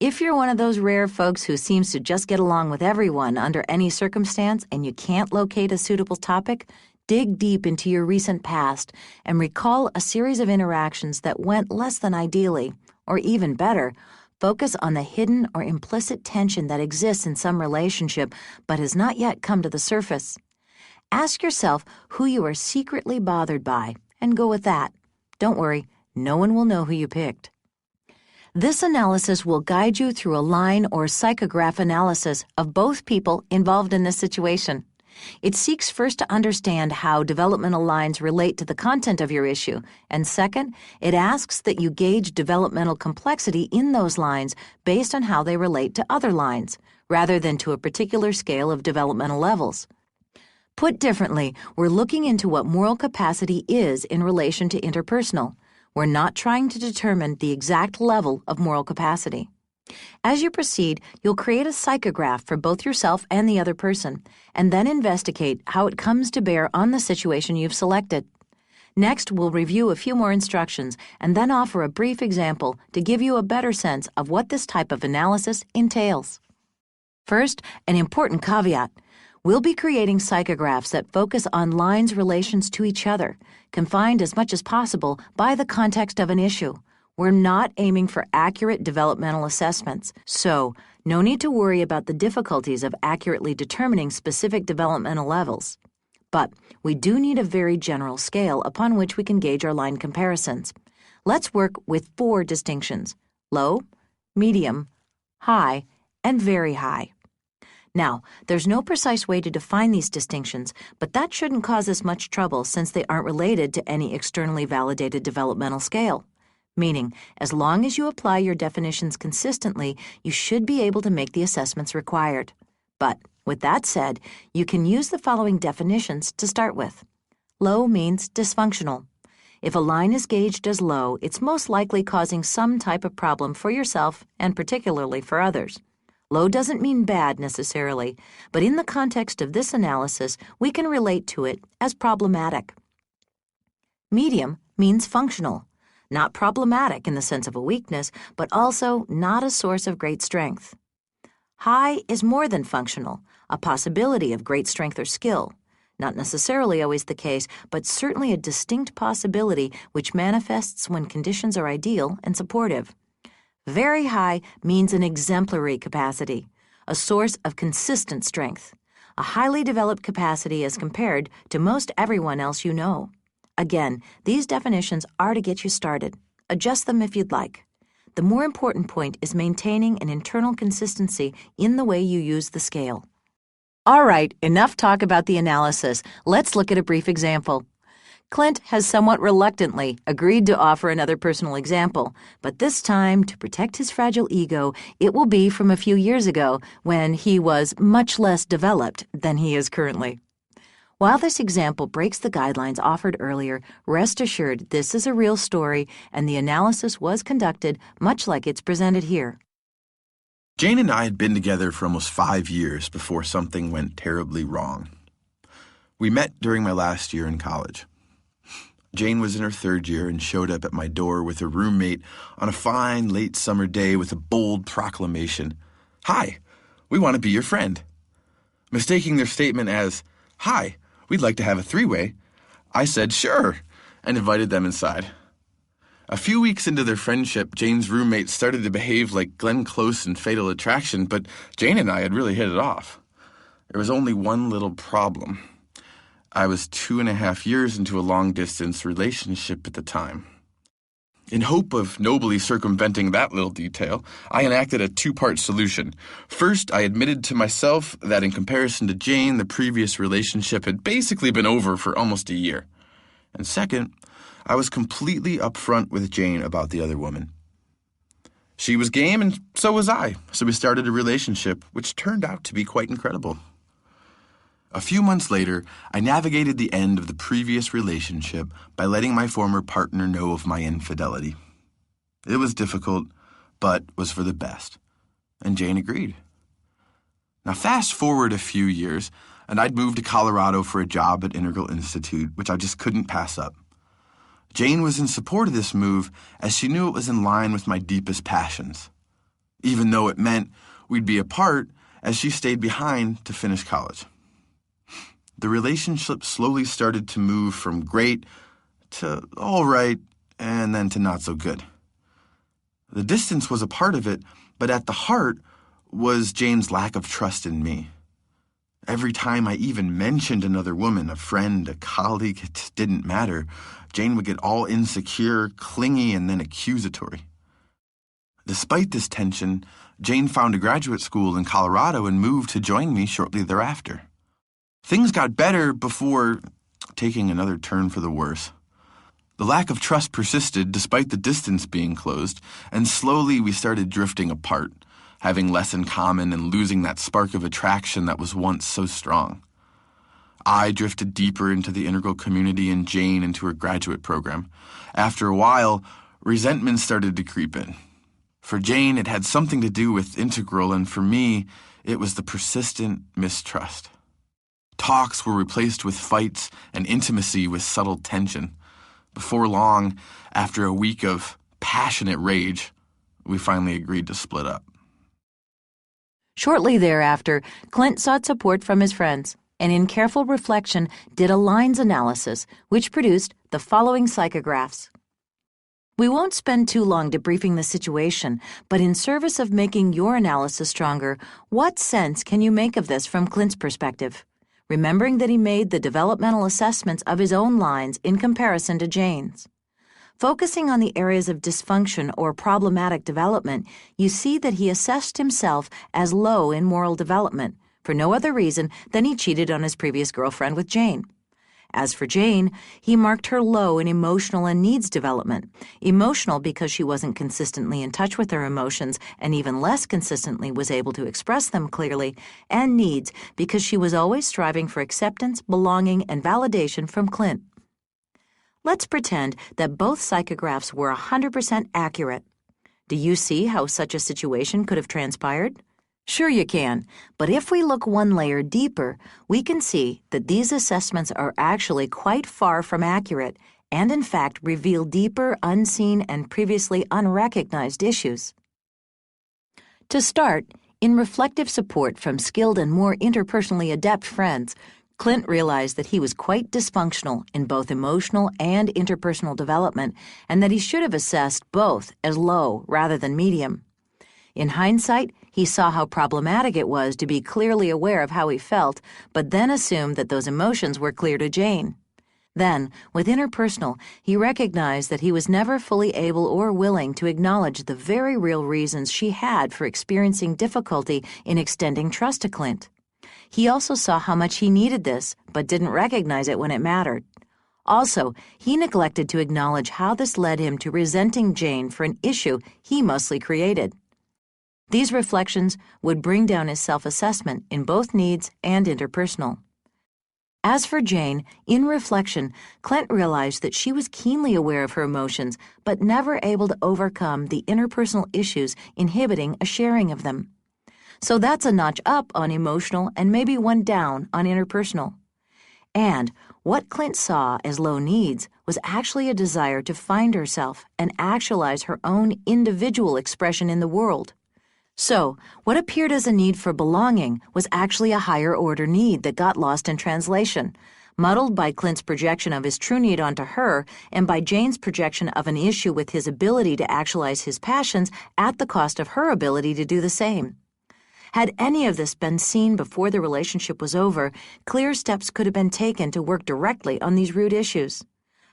If you're one of those rare folks who seems to just get along with everyone under any circumstance and you can't locate a suitable topic, dig deep into your recent past and recall a series of interactions that went less than ideally, or even better, focus on the hidden or implicit tension that exists in some relationship but has not yet come to the surface. Ask yourself who you are secretly bothered by and go with that. Don't worry, no one will know who you picked. This analysis will guide you through a line or psychograph analysis of both people involved in this situation. It seeks first to understand how developmental lines relate to the content of your issue, and second, it asks that you gauge developmental complexity in those lines based on how they relate to other lines, rather than to a particular scale of developmental levels. Put differently, we're looking into what moral capacity is in relation to interpersonal. We're not trying to determine the exact level of moral capacity. As you proceed, you'll create a psychograph for both yourself and the other person, and then investigate how it comes to bear on the situation you've selected. Next, we'll review a few more instructions and then offer a brief example to give you a better sense of what this type of analysis entails. First, an important caveat. We'll be creating psychographs that focus on lines' relations to each other, confined as much as possible by the context of an issue. We're not aiming for accurate developmental assessments, so no need to worry about the difficulties of accurately determining specific developmental levels. But we do need a very general scale upon which we can gauge our line comparisons. Let's work with 4 distinctions: low, medium, high, and very high. Now, there's no precise way to define these distinctions, but that shouldn't cause us much trouble since they aren't related to any externally validated developmental scale. Meaning, as long as you apply your definitions consistently, you should be able to make the assessments required. But, with that said, you can use the following definitions to start with. Low means dysfunctional. If a line is gauged as low, it's most likely causing some type of problem for yourself and particularly for others. Low doesn't mean bad necessarily, but in the context of this analysis, we can relate to it as problematic. Medium means functional. Not problematic in the sense of a weakness, but also not a source of great strength. High is more than functional, a possibility of great strength or skill. Not necessarily always the case, but certainly a distinct possibility which manifests when conditions are ideal and supportive. Very high means an exemplary capacity, a source of consistent strength, a highly developed capacity as compared to most everyone else you know. Again, these definitions are to get you started. Adjust them if you'd like. The more important point is maintaining an internal consistency in the way you use the scale. All right, enough talk about the analysis. Let's look at a brief example. Clint has somewhat reluctantly agreed to offer another personal example, but this time, to protect his fragile ego, it will be from a few years ago when he was much less developed than he is currently. While this example breaks the guidelines offered earlier, rest assured this is a real story and the analysis was conducted much like it's presented here. Jane and I had been together for almost 5 years before something went terribly wrong. We met during my last year in college. Jane was in her 3rd year and showed up at my door with a roommate on a fine late summer day with a bold proclamation. "Hi, we want to be your friend." Mistaking their statement as, "Hi, we'd like to have a 3-way," I said sure and invited them inside. A few weeks into their friendship, Jane's roommate started to behave like Glenn Close in Fatal Attraction, but Jane and I had really hit it off. There was only one little problem. I was 2.5 years into a long-distance relationship at the time. In hope of nobly circumventing that little detail, I enacted a 2-part solution. First, I admitted to myself that in comparison to Jane, the previous relationship had basically been over for almost a year. And second, I was completely upfront with Jane about the other woman. She was game and so was I, so we started a relationship, which turned out to be quite incredible. A few months later, I navigated the end of the previous relationship by letting my former partner know of my infidelity. It was difficult, but was for the best, and Jane agreed. Now fast forward a few years, and I'd moved to Colorado for a job at Integral Institute, which I just couldn't pass up. Jane was in support of this move as she knew it was in line with my deepest passions, even though it meant we'd be apart as she stayed behind to finish college. The relationship slowly started to move from great to all right and then to not so good. The distance was a part of it, but at the heart was Jane's lack of trust in me. Every time I even mentioned another woman, a friend, a colleague, it didn't matter. Jane would get all insecure, clingy, and then accusatory. Despite this tension, Jane found a graduate school in Colorado and moved to join me shortly thereafter. Things got better before taking another turn for the worse. The lack of trust persisted despite the distance being closed, and slowly we started drifting apart, having less in common and losing that spark of attraction that was once so strong. I drifted deeper into the Integral community and Jane into her graduate program. After a while, resentment started to creep in. For Jane, it had something to do with Integral, and for me, it was the persistent mistrust. Talks were replaced with fights and intimacy with subtle tension. Before long, after a week of passionate rage, we finally agreed to split up. Shortly thereafter, Clint sought support from his friends and in careful reflection did a lines analysis which produced the following psychographs. We won't spend too long debriefing the situation, but in service of making your analysis stronger, what sense can you make of this from Clint's perspective? Remembering that he made the developmental assessments of his own lines in comparison to Jane's. Focusing on the areas of dysfunction or problematic development, you see that he assessed himself as low in moral development, for no other reason than he cheated on his previous girlfriend with Jane. As for Jane, he marked her low in emotional and needs development. Emotional because she wasn't consistently in touch with her emotions and even less consistently was able to express them clearly, and needs because she was always striving for acceptance, belonging, and validation from Clint. Let's pretend that both psychographs were 100% accurate. Do you see how such a situation could have transpired? Sure you can, but if we look one layer deeper, we can see that these assessments are actually quite far from accurate and in fact reveal deeper, unseen, and previously unrecognized issues. To start, in reflective support from skilled and more interpersonally adept friends, Clint realized that he was quite dysfunctional in both emotional and interpersonal development and that he should have assessed both as low rather than medium. In hindsight, he saw how problematic it was to be clearly aware of how he felt, but then assumed that those emotions were clear to Jane. Then, with interpersonal, he recognized that he was never fully able or willing to acknowledge the very real reasons she had for experiencing difficulty in extending trust to Clint. He also saw how much he needed this, but didn't recognize it when it mattered. Also, he neglected to acknowledge how this led him to resenting Jane for an issue he mostly created. These reflections would bring down his self-assessment in both needs and interpersonal. As for Jane, in reflection, Clint realized that she was keenly aware of her emotions, but never able to overcome the interpersonal issues inhibiting a sharing of them. So that's a notch up on emotional and maybe one down on interpersonal. And what Clint saw as low needs was actually a desire to find herself and actualize her own individual expression in the world. So, what appeared as a need for belonging was actually a higher-order need that got lost in translation, muddled by Clint's projection of his true need onto her and by Jane's projection of an issue with his ability to actualize his passions at the cost of her ability to do the same. Had any of this been seen before the relationship was over, clear steps could have been taken to work directly on these root issues.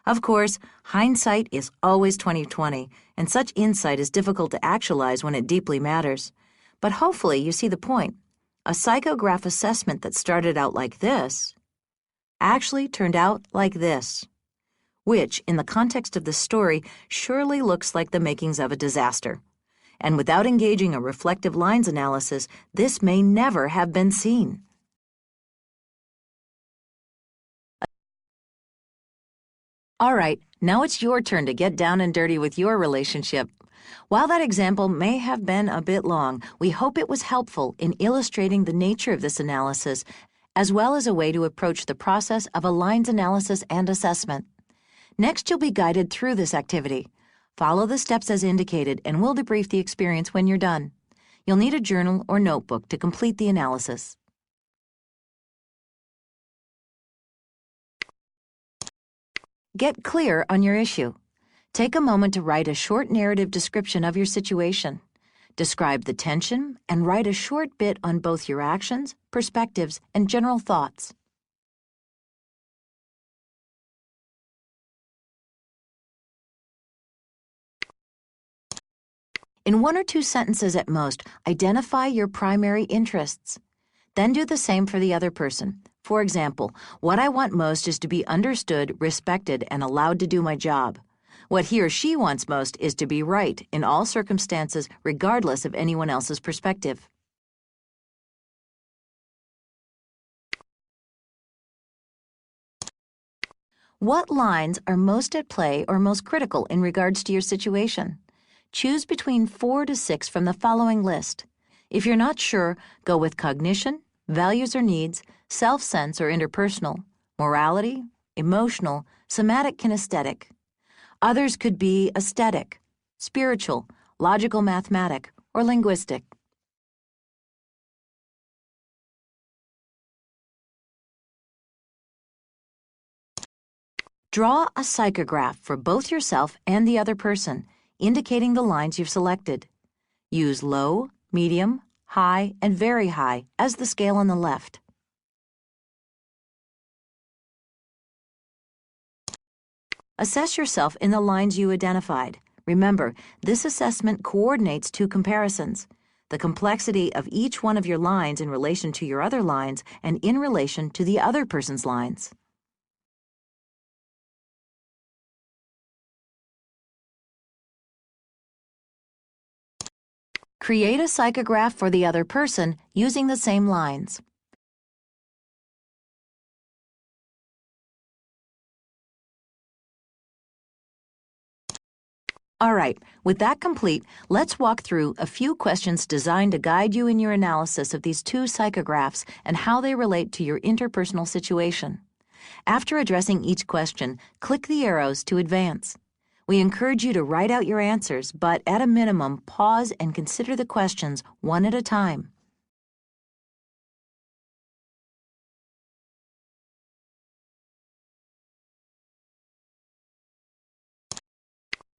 Of course, hindsight is always 20/20, and such insight is difficult to actualize when it deeply matters. But hopefully you see the point. A psychograph assessment that started out like this actually turned out like this, which, in the context of the story, surely looks like the makings of a disaster. And without engaging a reflective lines analysis, this may never have been seen. All right, now it's your turn to get down and dirty with your relationship. While that example may have been a bit long, we hope it was helpful in illustrating the nature of this analysis, as well as a way to approach the process of a lines analysis and assessment. Next, you'll be guided through this activity. Follow the steps as indicated, and we'll debrief the experience when you're done. You'll need a journal or notebook to complete the analysis. Get clear on your issue. Take a moment to write a short narrative description of your situation. Describe the tension and write a short bit on both your actions, perspectives, and general thoughts. In 1 or 2 sentences at most, identify your primary interests. Then do the same for the other person. For example, what I want most is to be understood, respected, and allowed to do my job. What he or she wants most is to be right in all circumstances, regardless of anyone else's perspective. What lines are most at play or most critical in regards to your situation? Choose between 4 to 6 from the following list. If you're not sure, go with cognition, values or needs, self-sense or interpersonal, morality, emotional, somatic kinesthetic. Others could be aesthetic, spiritual, logical mathematic, or linguistic. Draw a psychograph for both yourself and the other person, indicating the lines you've selected. Use low, medium, high, and very high as the scale on the left. Assess yourself in the lines you identified. Remember, this assessment coordinates two comparisons: the complexity of each one of your lines in relation to your other lines and in relation to the other person's lines. Create a psychograph for the other person using the same lines. All right, with that complete, let's walk through a few questions designed to guide you in your analysis of these two psychographs and how they relate to your interpersonal situation. After addressing each question, click the arrows to advance. We encourage you to write out your answers, but at a minimum, pause and consider the questions one at a time.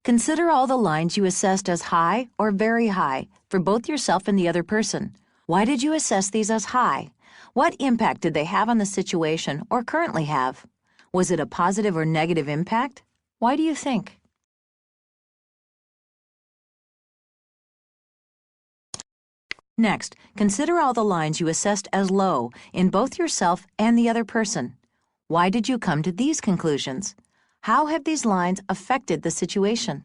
Consider all the lines you assessed as high or very high for both yourself and the other person. Why did you assess these as high? What impact did they have on the situation or currently have? Was it a positive or negative impact? Why do you think? Next, consider all the lines you assessed as low in both yourself and the other person. Why did you come to these conclusions? How have these lines affected the situation?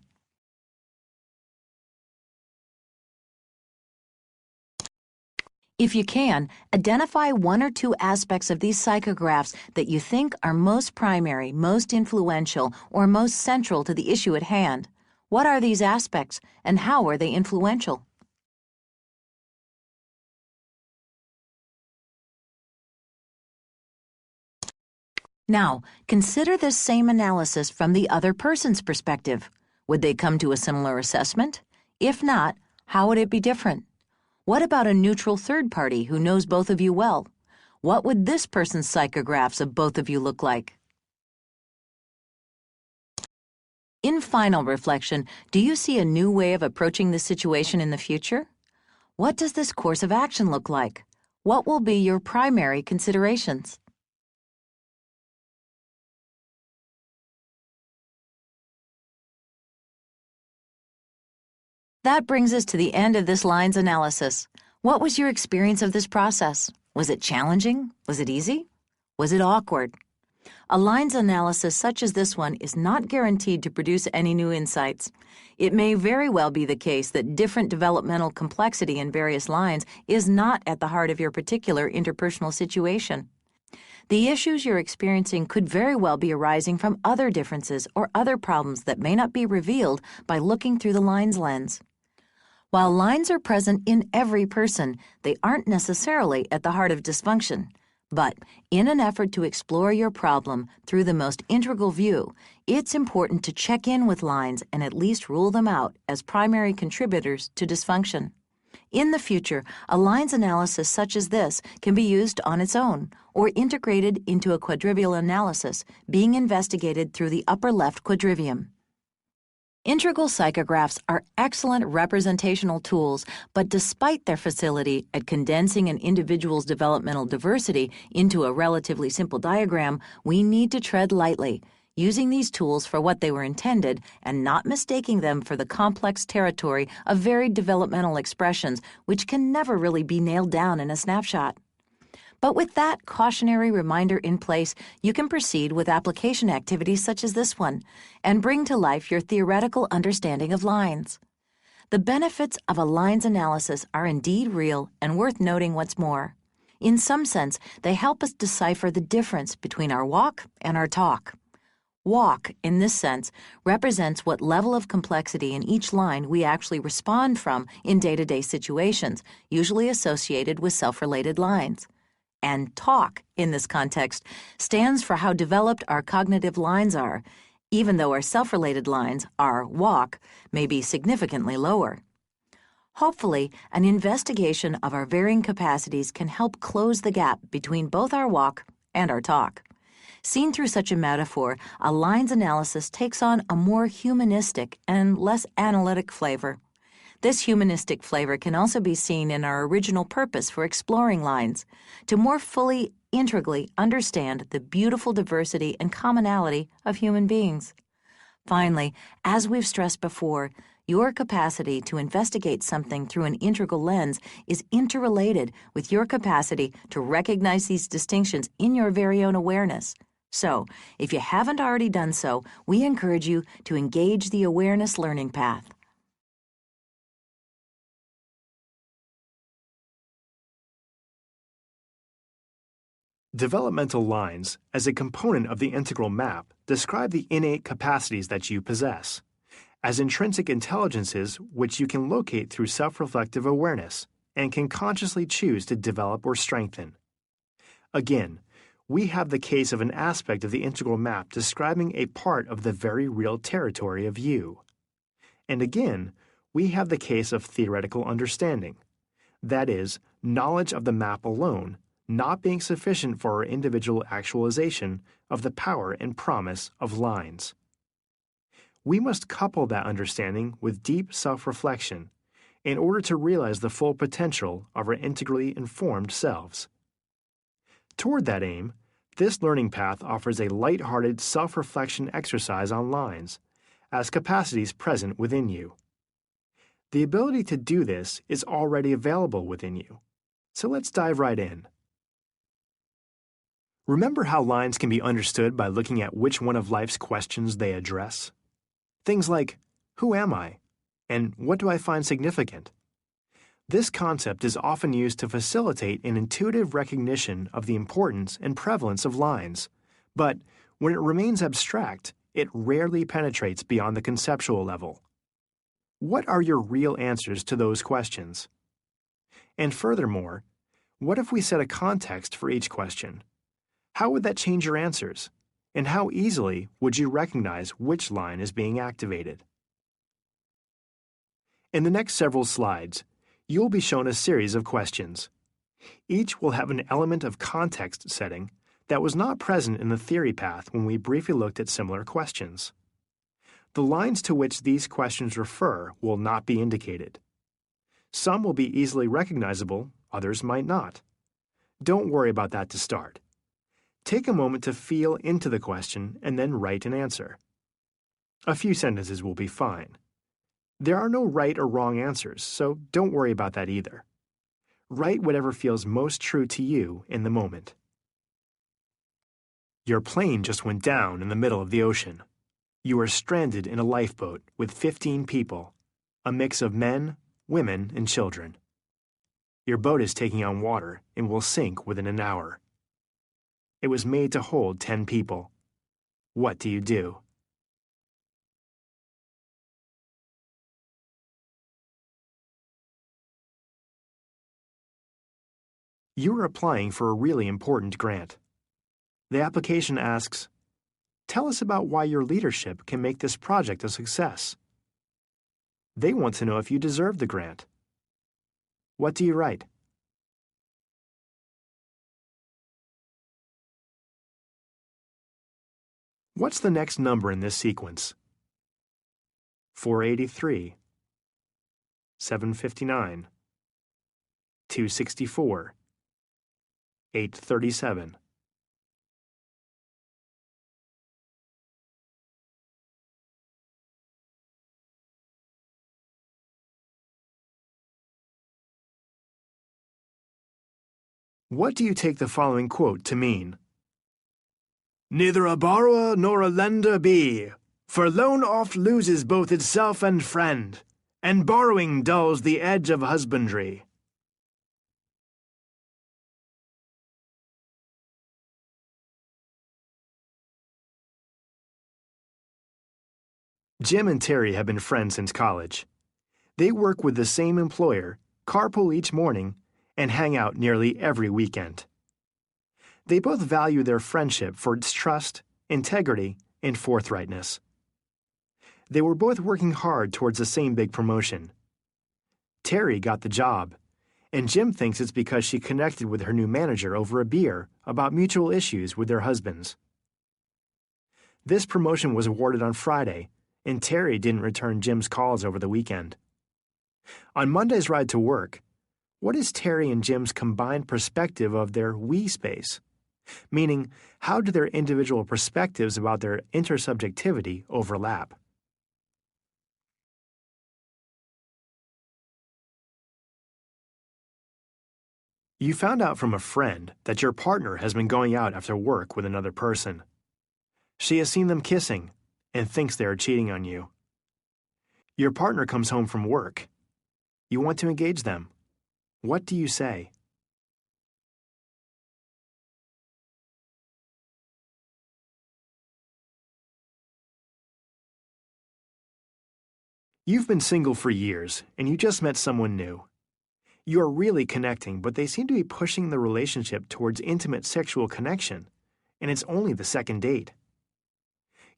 If you can, identify one or two aspects of these psychographs that you think are most primary, most influential, or most central to the issue at hand. What are these aspects, and how are they influential? Now, consider this same analysis from the other person's perspective. Would they come to a similar assessment? If not, how would it be different? What about a neutral third party who knows both of you well? What would this person's psychographs of both of you look like? In final reflection, do you see a new way of approaching this situation in the future? What does this course of action look like? What will be your primary considerations? That brings us to the end of this lines analysis. What was your experience of this process? Was it challenging? Was it easy? Was it awkward? A lines analysis such as this one is not guaranteed to produce any new insights. It may very well be the case that different developmental complexity in various lines is not at the heart of your particular interpersonal situation. The issues you're experiencing could very well be arising from other differences or other problems that may not be revealed by looking through the lines lens. While lines are present in every person, they aren't necessarily at the heart of dysfunction. But in an effort to explore your problem through the most integral view, it's important to check in with lines and at least rule them out as primary contributors to dysfunction. In the future, a lines analysis such as this can be used on its own or integrated into a quadrivial analysis being investigated through the upper left quadrivium. Integral psychographs are excellent representational tools, but despite their facility at condensing an individual's developmental diversity into a relatively simple diagram, we need to tread lightly, using these tools for what they were intended and not mistaking them for the complex territory of varied developmental expressions, which can never really be nailed down in a snapshot. But with that cautionary reminder in place, you can proceed with application activities such as this one and bring to life your theoretical understanding of lines. The benefits of a lines analysis are indeed real and worth noting what's more. In some sense, they help us decipher the difference between our walk and our talk. Walk, in this sense, represents what level of complexity in each line we actually respond from in day-to-day situations, usually associated with self-related lines. And talk, in this context, stands for how developed our cognitive lines are, even though our self-related lines, our walk, may be significantly lower. Hopefully, an investigation of our varying capacities can help close the gap between both our walk and our talk. Seen through such a metaphor, a lines analysis takes on a more humanistic and less analytic flavor. This humanistic flavor can also be seen in our original purpose for exploring lines, to more fully, integrally understand the beautiful diversity and commonality of human beings. Finally, as we've stressed before, your capacity to investigate something through an integral lens is interrelated with your capacity to recognize these distinctions in your very own awareness. So, if you haven't already done so, we encourage you to engage the awareness learning path. Developmental lines, as a component of the integral map, describe the innate capacities that you possess, as intrinsic intelligences which you can locate through self-reflective awareness and can consciously choose to develop or strengthen. Again, we have the case of an aspect of the integral map describing a part of the very real territory of you. And again, we have the case of theoretical understanding, that is, knowledge of the map alone not being sufficient for our individual actualization of the power and promise of lines. We must couple that understanding with deep self-reflection in order to realize the full potential of our integrally informed selves. Toward that aim, this learning path offers a light-hearted self-reflection exercise on lines as capacities present within you. The ability to do this is already available within you, so let's dive right in. Remember how lines can be understood by looking at which one of life's questions they address? Things like, who am I? And what do I find significant? This concept is often used to facilitate an intuitive recognition of the importance and prevalence of lines, but when it remains abstract, it rarely penetrates beyond the conceptual level. What are your real answers to those questions? And furthermore, what if we set a context for each question? How would that change your answers? And how easily would you recognize which line is being activated? In the next several slides, you will be shown a series of questions. Each will have an element of context setting that was not present in the theory path when we briefly looked at similar questions. The lines to which these questions refer will not be indicated. Some will be easily recognizable, others might not. Don't worry about that to start. Take a moment to feel into the question and then write an answer. A few sentences will be fine. There are no right or wrong answers, so don't worry about that either. Write whatever feels most true to you in the moment. Your plane just went down in the middle of the ocean. You are stranded in a lifeboat with 15 people, a mix of men, women, and children. Your boat is taking on water and will sink within an hour. It was made to hold 10 people. What do you do? You are applying for a really important grant. The application asks, tell us about why your leadership can make this project a success. They want to know if you deserve the grant. What do you write? What's the next number in this sequence? 483, 759, 264, 837. What do you take the following quote to mean? Neither a borrower nor a lender be, for loan oft loses both itself and friend, and borrowing dulls the edge of husbandry. Jim and Terry have been friends since college. They work with the same employer, carpool each morning, and hang out nearly every weekend. They both value their friendship for its trust, integrity, and forthrightness. They were both working hard towards the same big promotion. Terry got the job, and Jim thinks it's because she connected with her new manager over a beer about mutual issues with their husbands. This promotion was awarded on Friday, and Terry didn't return Jim's calls over the weekend. On Monday's ride to work, what is Terry and Jim's combined perspective of their we space? Meaning, how do their individual perspectives about their intersubjectivity overlap? You found out from a friend that your partner has been going out after work with another person. She has seen them kissing and thinks they are cheating on you. Your partner comes home from work. You want to engage them. What do you say? You've been single for years, and you just met someone new. You are really connecting, but they seem to be pushing the relationship towards intimate sexual connection, and it's only the second date.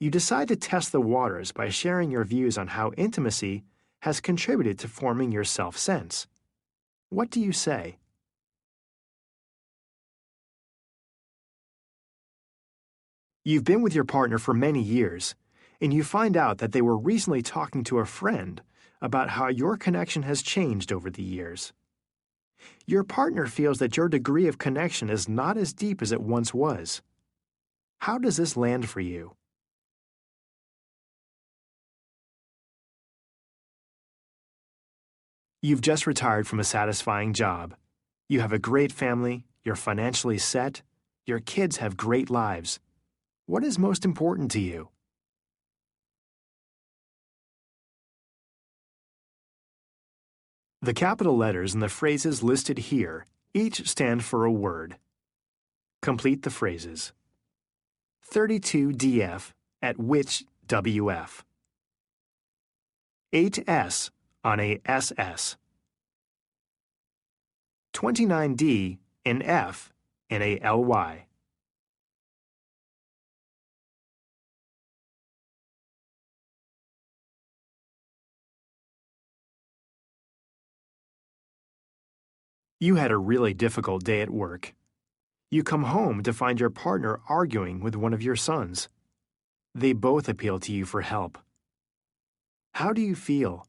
You decide to test the waters by sharing your views on how intimacy has contributed to forming your self-sense. What do you say? You've been with your partner for many years, and you find out that they were recently talking to a friend about how your connection has changed over the years. Your partner feels that your degree of connection is not as deep as it once was. How does this land for you? You've just retired from a satisfying job. You have a great family, you're financially set, your kids have great lives. What is most important to you? The capital letters in the phrases listed here each stand for a word. Complete the phrases. 32DF at which WF. 8S on a SS. 29D in F in a LY. You had a really difficult day at work. You come home to find your partner arguing with one of your sons. They both appeal to you for help. How do you feel?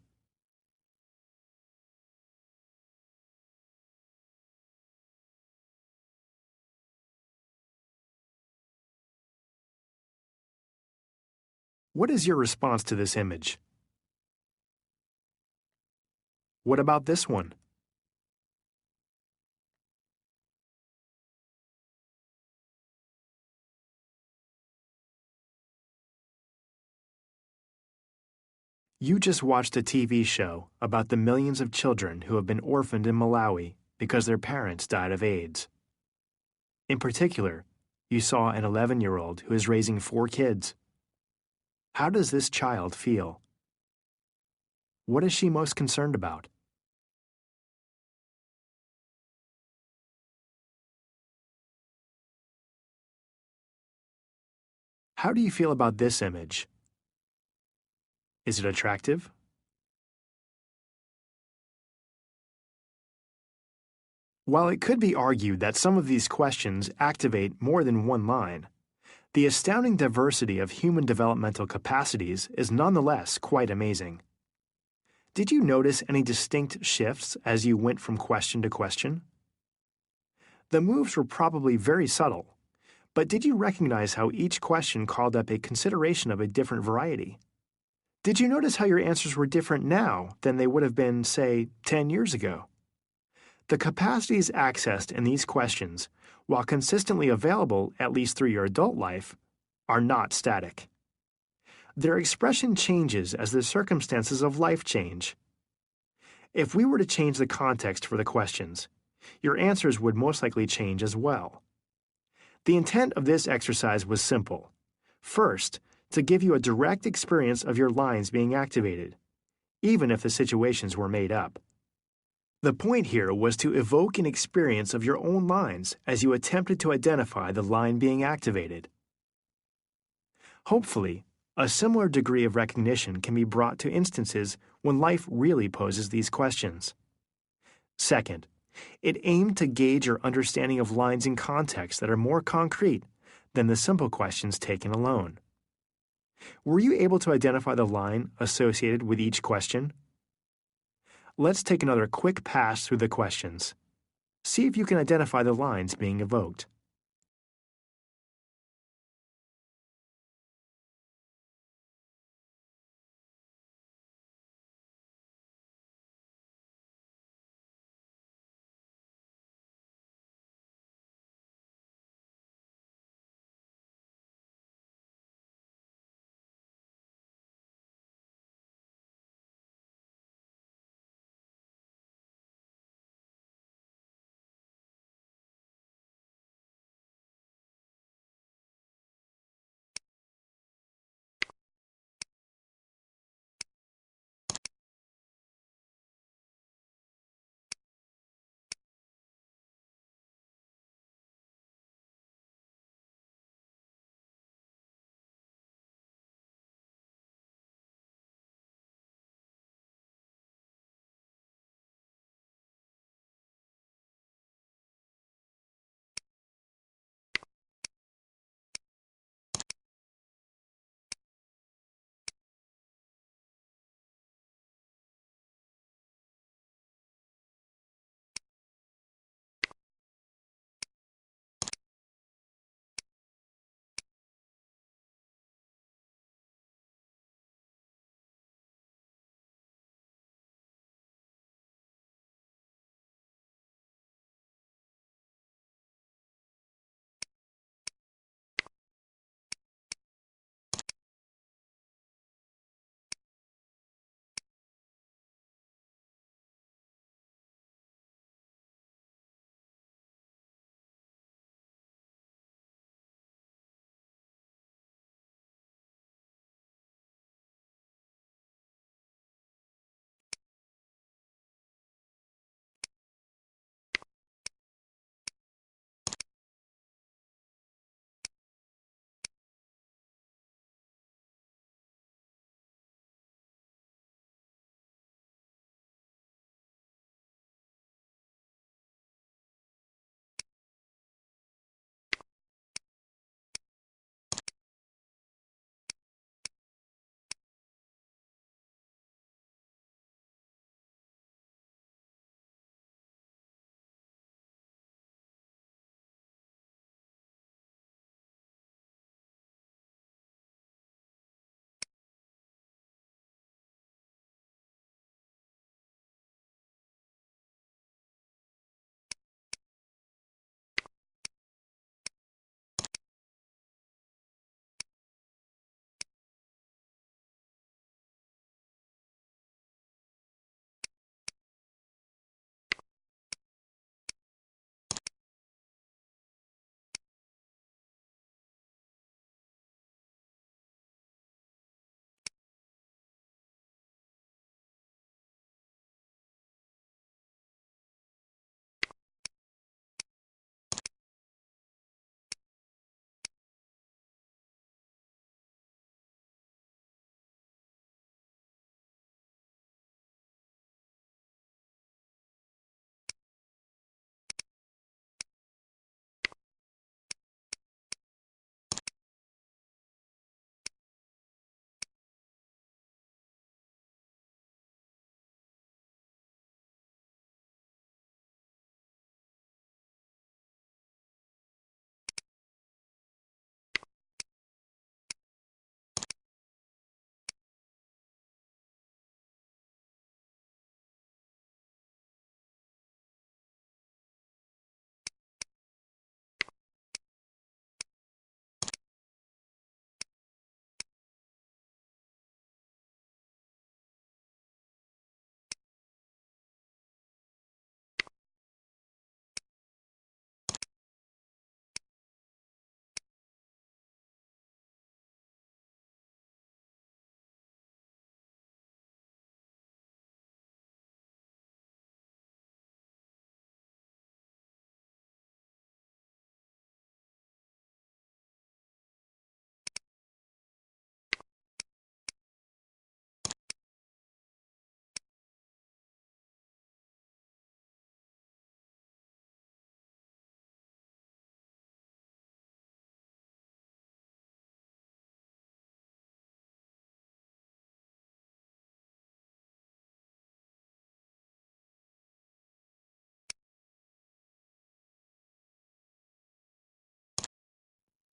What is your response to this image? What about this one? You just watched a TV show about the millions of children who have been orphaned in Malawi because their parents died of AIDS. In particular, you saw an 11-year-old who is raising 4 kids. How does this child feel? What is she most concerned about? How do you feel about this image? Is it attractive? While it could be argued that some of these questions activate more than one line, the astounding diversity of human developmental capacities is nonetheless quite amazing. Did you notice any distinct shifts as you went from question to question? The moves were probably very subtle, but did you recognize how each question called up a consideration of a different variety? Did you notice how your answers were different now than they would have been, say, 10 years ago? The capacities accessed in these questions, while consistently available at least through your adult life, are not static. Their expression changes as the circumstances of life change. If we were to change the context for the questions, your answers would most likely change as well. The intent of this exercise was simple. First, to give you a direct experience of your lines being activated, even if the situations were made up. The point here was to evoke an experience of your own lines as you attempted to identify the line being activated. Hopefully, a similar degree of recognition can be brought to instances when life really poses these questions. Second, it aimed to gauge your understanding of lines in context that are more concrete than the simple questions taken alone. Were you able to identify the line associated with each question? Let's take another quick pass through the questions. See if you can identify the lines being evoked.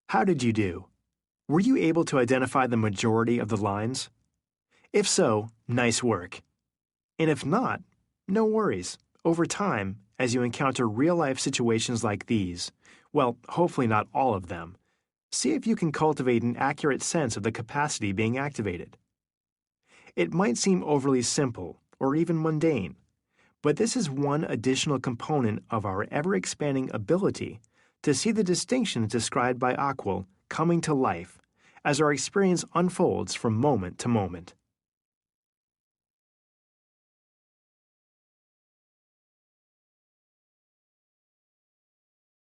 How did you do? Were you able to identify the majority of the lines? If so, nice work. And if not, no worries. Over time, as you encounter real-life situations like these, well, hopefully not all of them, see if you can cultivate an accurate sense of the capacity being activated. It might seem overly simple or even mundane, but this is one additional component of our ever-expanding ability to see the distinctions described by Akalin coming to life as our experience unfolds from moment to moment.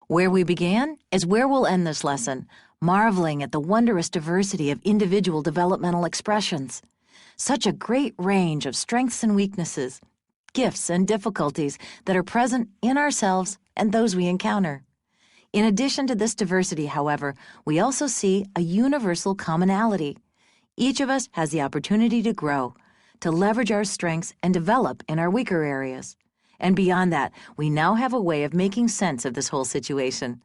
Where we began is where we'll end this lesson, marveling at the wondrous diversity of individual developmental expressions. Such a great range of strengths and weaknesses, gifts and difficulties that are present in ourselves and those we encounter. In addition to this diversity, however, we also see a universal commonality. Each of us has the opportunity to grow, to leverage our strengths and develop in our weaker areas. And beyond that, we now have a way of making sense of this whole situation.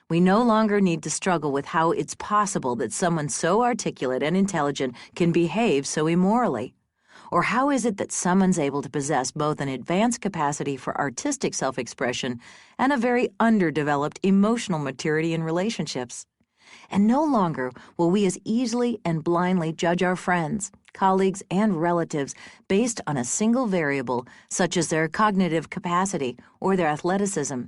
We no longer need to struggle with how it's possible that someone so articulate and intelligent can behave so immorally. Or how is it that someone's able to possess both an advanced capacity for artistic self-expression and a very underdeveloped emotional maturity in relationships? And no longer will we as easily and blindly judge our friends, colleagues, and relatives based on a single variable such as their cognitive capacity or their athleticism,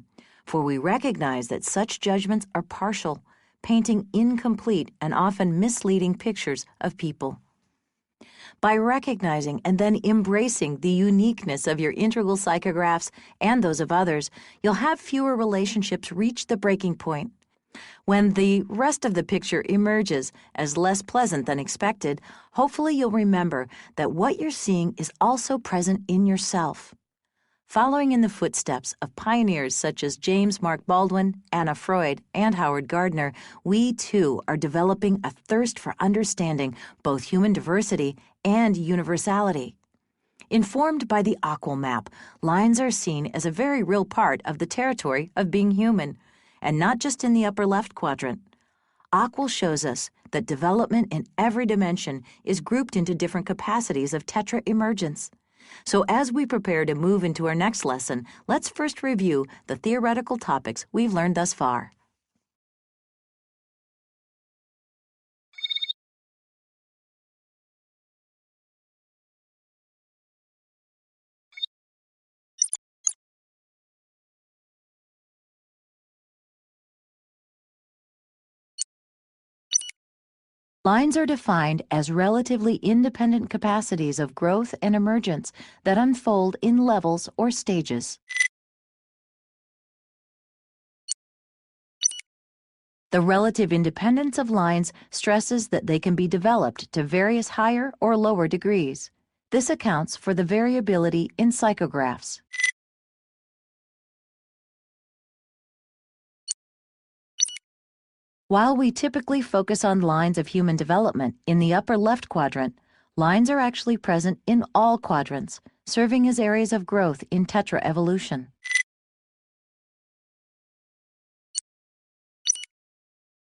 for we recognize that such judgments are partial, painting incomplete and often misleading pictures of people. By recognizing and then embracing the uniqueness of your integral psychographs and those of others, you'll have fewer relationships reach the breaking point. When the rest of the picture emerges as less pleasant than expected, hopefully you'll remember that what you're seeing is also present in yourself. Following in the footsteps of pioneers such as James Mark Baldwin, Anna Freud, and Howard Gardner, we too are developing a thirst for understanding both human diversity and universality. Informed by the Akalin map, lines are seen as a very real part of the territory of being human, and not just in the upper left quadrant. Akalin shows us that development in every dimension is grouped into different capacities of tetra-emergence. So as we prepare to move into our next lesson, let's first review the theoretical topics we've learned thus far. Lines are defined as relatively independent capacities of growth and emergence that unfold in levels or stages. The relative independence of lines stresses that they can be developed to various higher or lower degrees. This accounts for the variability in psychographs. While we typically focus on lines of human development in the upper left quadrant, lines are actually present in all quadrants, serving as areas of growth in tetra-evolution.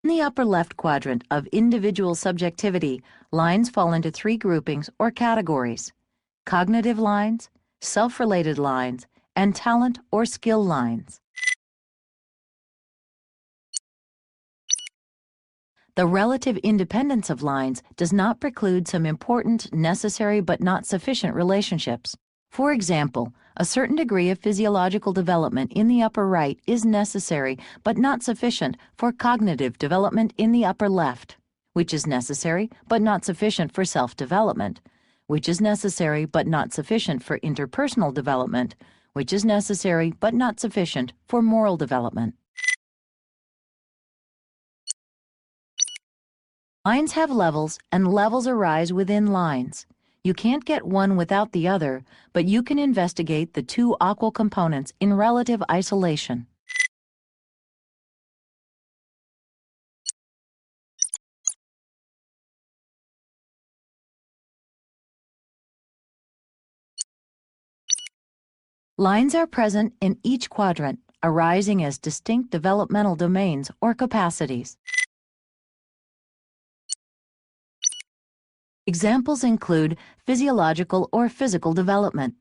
In the upper left quadrant of individual subjectivity, lines fall into three groupings or categories: cognitive lines, self-related lines, and talent or skill lines. The relative independence of lines does not preclude some important, necessary, but not sufficient relationships. For example, a certain degree of physiological development in the upper right is necessary, but not sufficient for cognitive development in the upper left, which is necessary, but not sufficient for self-development, which is necessary, but not sufficient for interpersonal development, which is necessary, but not sufficient for moral development. Lines have levels, and levels arise within lines. You can't get one without the other, but you can investigate the two Akalin components in relative isolation. Lines are present in each quadrant, arising as distinct developmental domains or capacities. Examples include physiological or physical development,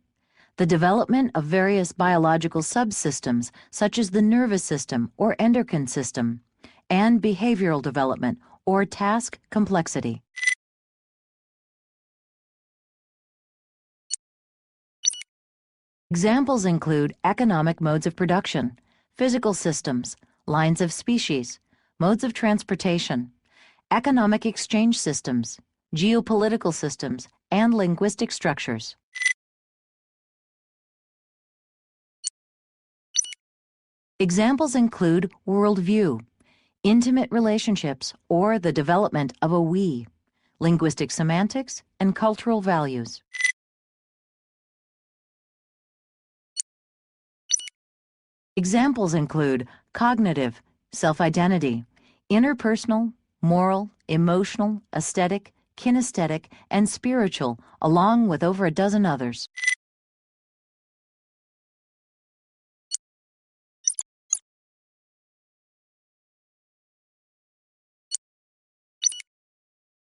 the development of various biological subsystems such as the nervous system or endocrine system, and behavioral development or task complexity. Examples include economic modes of production, physical systems, lines of species, modes of transportation, economic exchange systems, geopolitical systems, and linguistic structures. Examples include worldview, intimate relationships, or the development of a we, linguistic semantics, and cultural values. Examples include cognitive, self-identity, interpersonal, moral, emotional, aesthetic, kinesthetic, and spiritual, along with over a dozen others.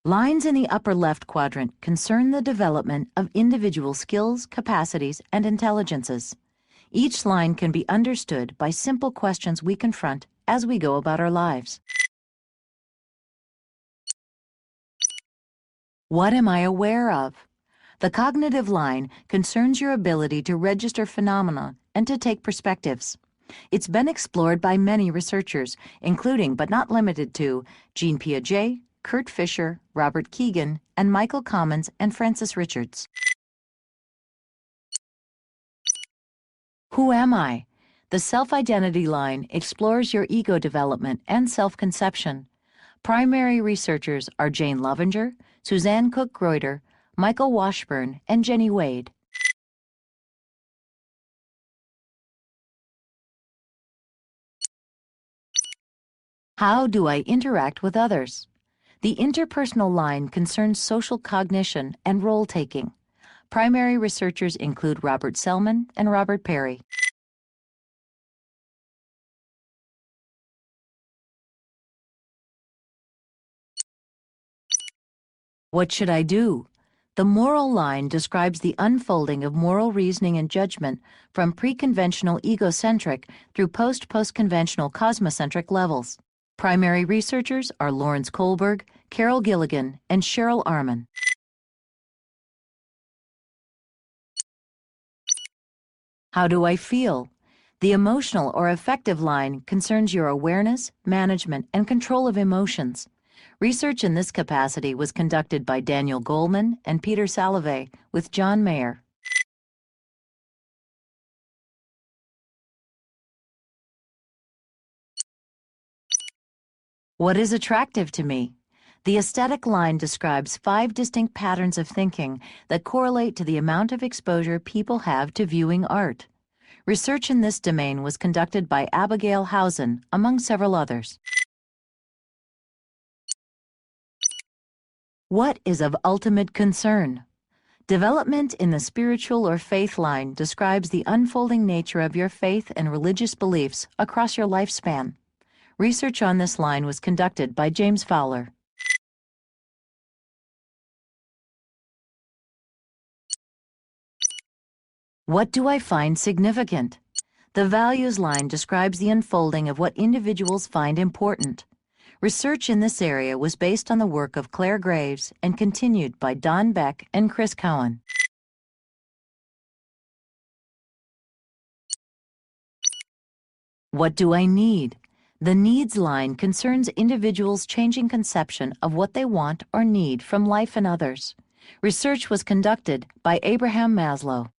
Lines in the upper left quadrant concern the development of individual skills, capacities, and intelligences. Each line can be understood by simple questions we confront as we go about our lives. What am I aware of? The cognitive line concerns your ability to register phenomena and to take perspectives. It's been explored by many researchers, including but not limited to Jean Piaget, Kurt Fischer, Robert Keegan, and Michael Commons and Francis Richards. Who am I? The self-identity line explores your ego development and self-conception. Primary researchers are Jane Lovinger, Suzanne Cook-Greuter, Michael Washburn, and Jenny Wade. How do I interact with others? The interpersonal line concerns social cognition and role-taking. Primary researchers include Robert Selman and Robert Perry. What should I do? The moral line describes the unfolding of moral reasoning and judgment from pre-conventional egocentric through post-conventional cosmocentric levels. Primary researchers are Lawrence Kohlberg, Carol Gilligan, and Cheryl Arman. How do I feel? The emotional or affective line concerns your awareness, management, and control of emotions. Research in this capacity was conducted by Daniel Goleman and Peter Salovey with John Mayer. What is attractive to me? The aesthetic line describes 5 distinct patterns of thinking that correlate to the amount of exposure people have to viewing art. Research in this domain was conducted by Abigail Hausen, among several others. What is of ultimate concern? Development in the spiritual or faith line describes the unfolding nature of your faith and religious beliefs across your lifespan. Research on this line was conducted by James Fowler. What do I find significant? The values line describes the unfolding of what individuals find important. Research in this area was based on the work of Claire Graves and continued by Don Beck and Chris Cowan. What do I need? The needs line concerns individuals' changing conception of what they want or need from life and others. Research was conducted by Abraham Maslow.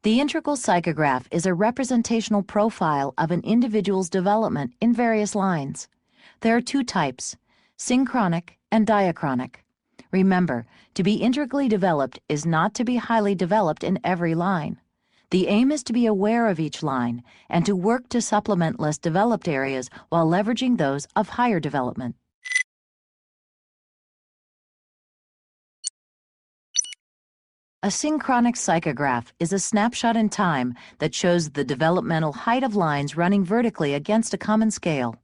The integral psychograph is a representational profile of an individual's development in various lines. There are 2 types, synchronic and diachronic. Remember, to be integrally developed is not to be highly developed in every line. The aim is to be aware of each line and to work to supplement less developed areas while leveraging those of higher development. A synchronic psychograph is a snapshot in time that shows the developmental height of lines running vertically against a common scale.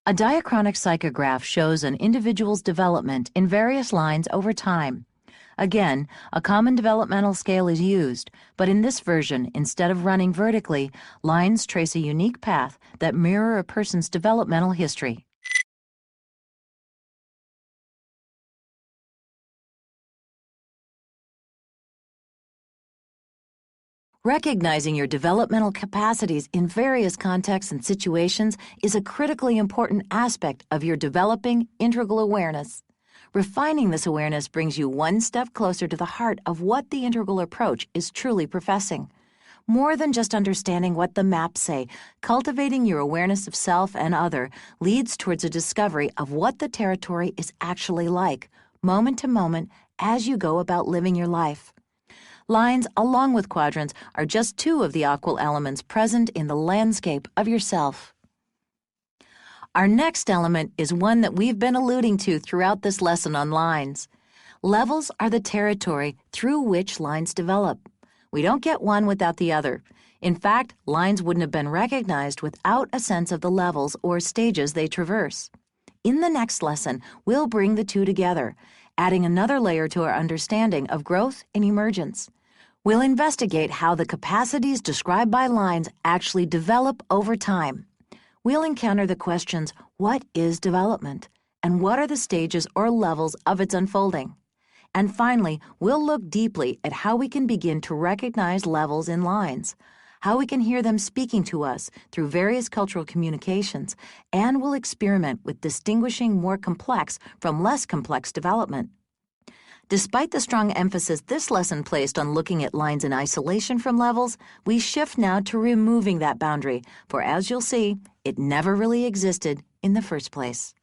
A diachronic psychograph shows an individual's development in various lines over time. Again, a common developmental scale is used, but in this version, instead of running vertically, lines trace a unique path that mirror a person's developmental history. Recognizing your developmental capacities in various contexts and situations is a critically important aspect of your developing integral awareness. Refining this awareness brings you one step closer to the heart of what the integral approach is truly professing. More than just understanding what the maps say, cultivating your awareness of self and other leads towards a discovery of what the territory is actually like, moment to moment, as you go about living your life. Lines, along with quadrants, are just two of the aquil elements present in the landscape of yourself. Our next element is one that we've been alluding to throughout this lesson on lines. Levels are the territory through which lines develop. We don't get one without the other. In fact, lines wouldn't have been recognized without a sense of the levels or stages they traverse. In the next lesson, we'll bring the two together, adding another layer to our understanding of growth and emergence. We'll investigate how the capacities described by lines actually develop over time. We'll encounter the questions, what is development? And what are the stages or levels of its unfolding? And finally, we'll look deeply at how we can begin to recognize levels in lines, how we can hear them speaking to us through various cultural communications, and we'll experiment with distinguishing more complex from less complex development. Despite the strong emphasis this lesson placed on looking at lines in isolation from levels, we shift now to removing that boundary, for as you'll see, it never really existed in the first place.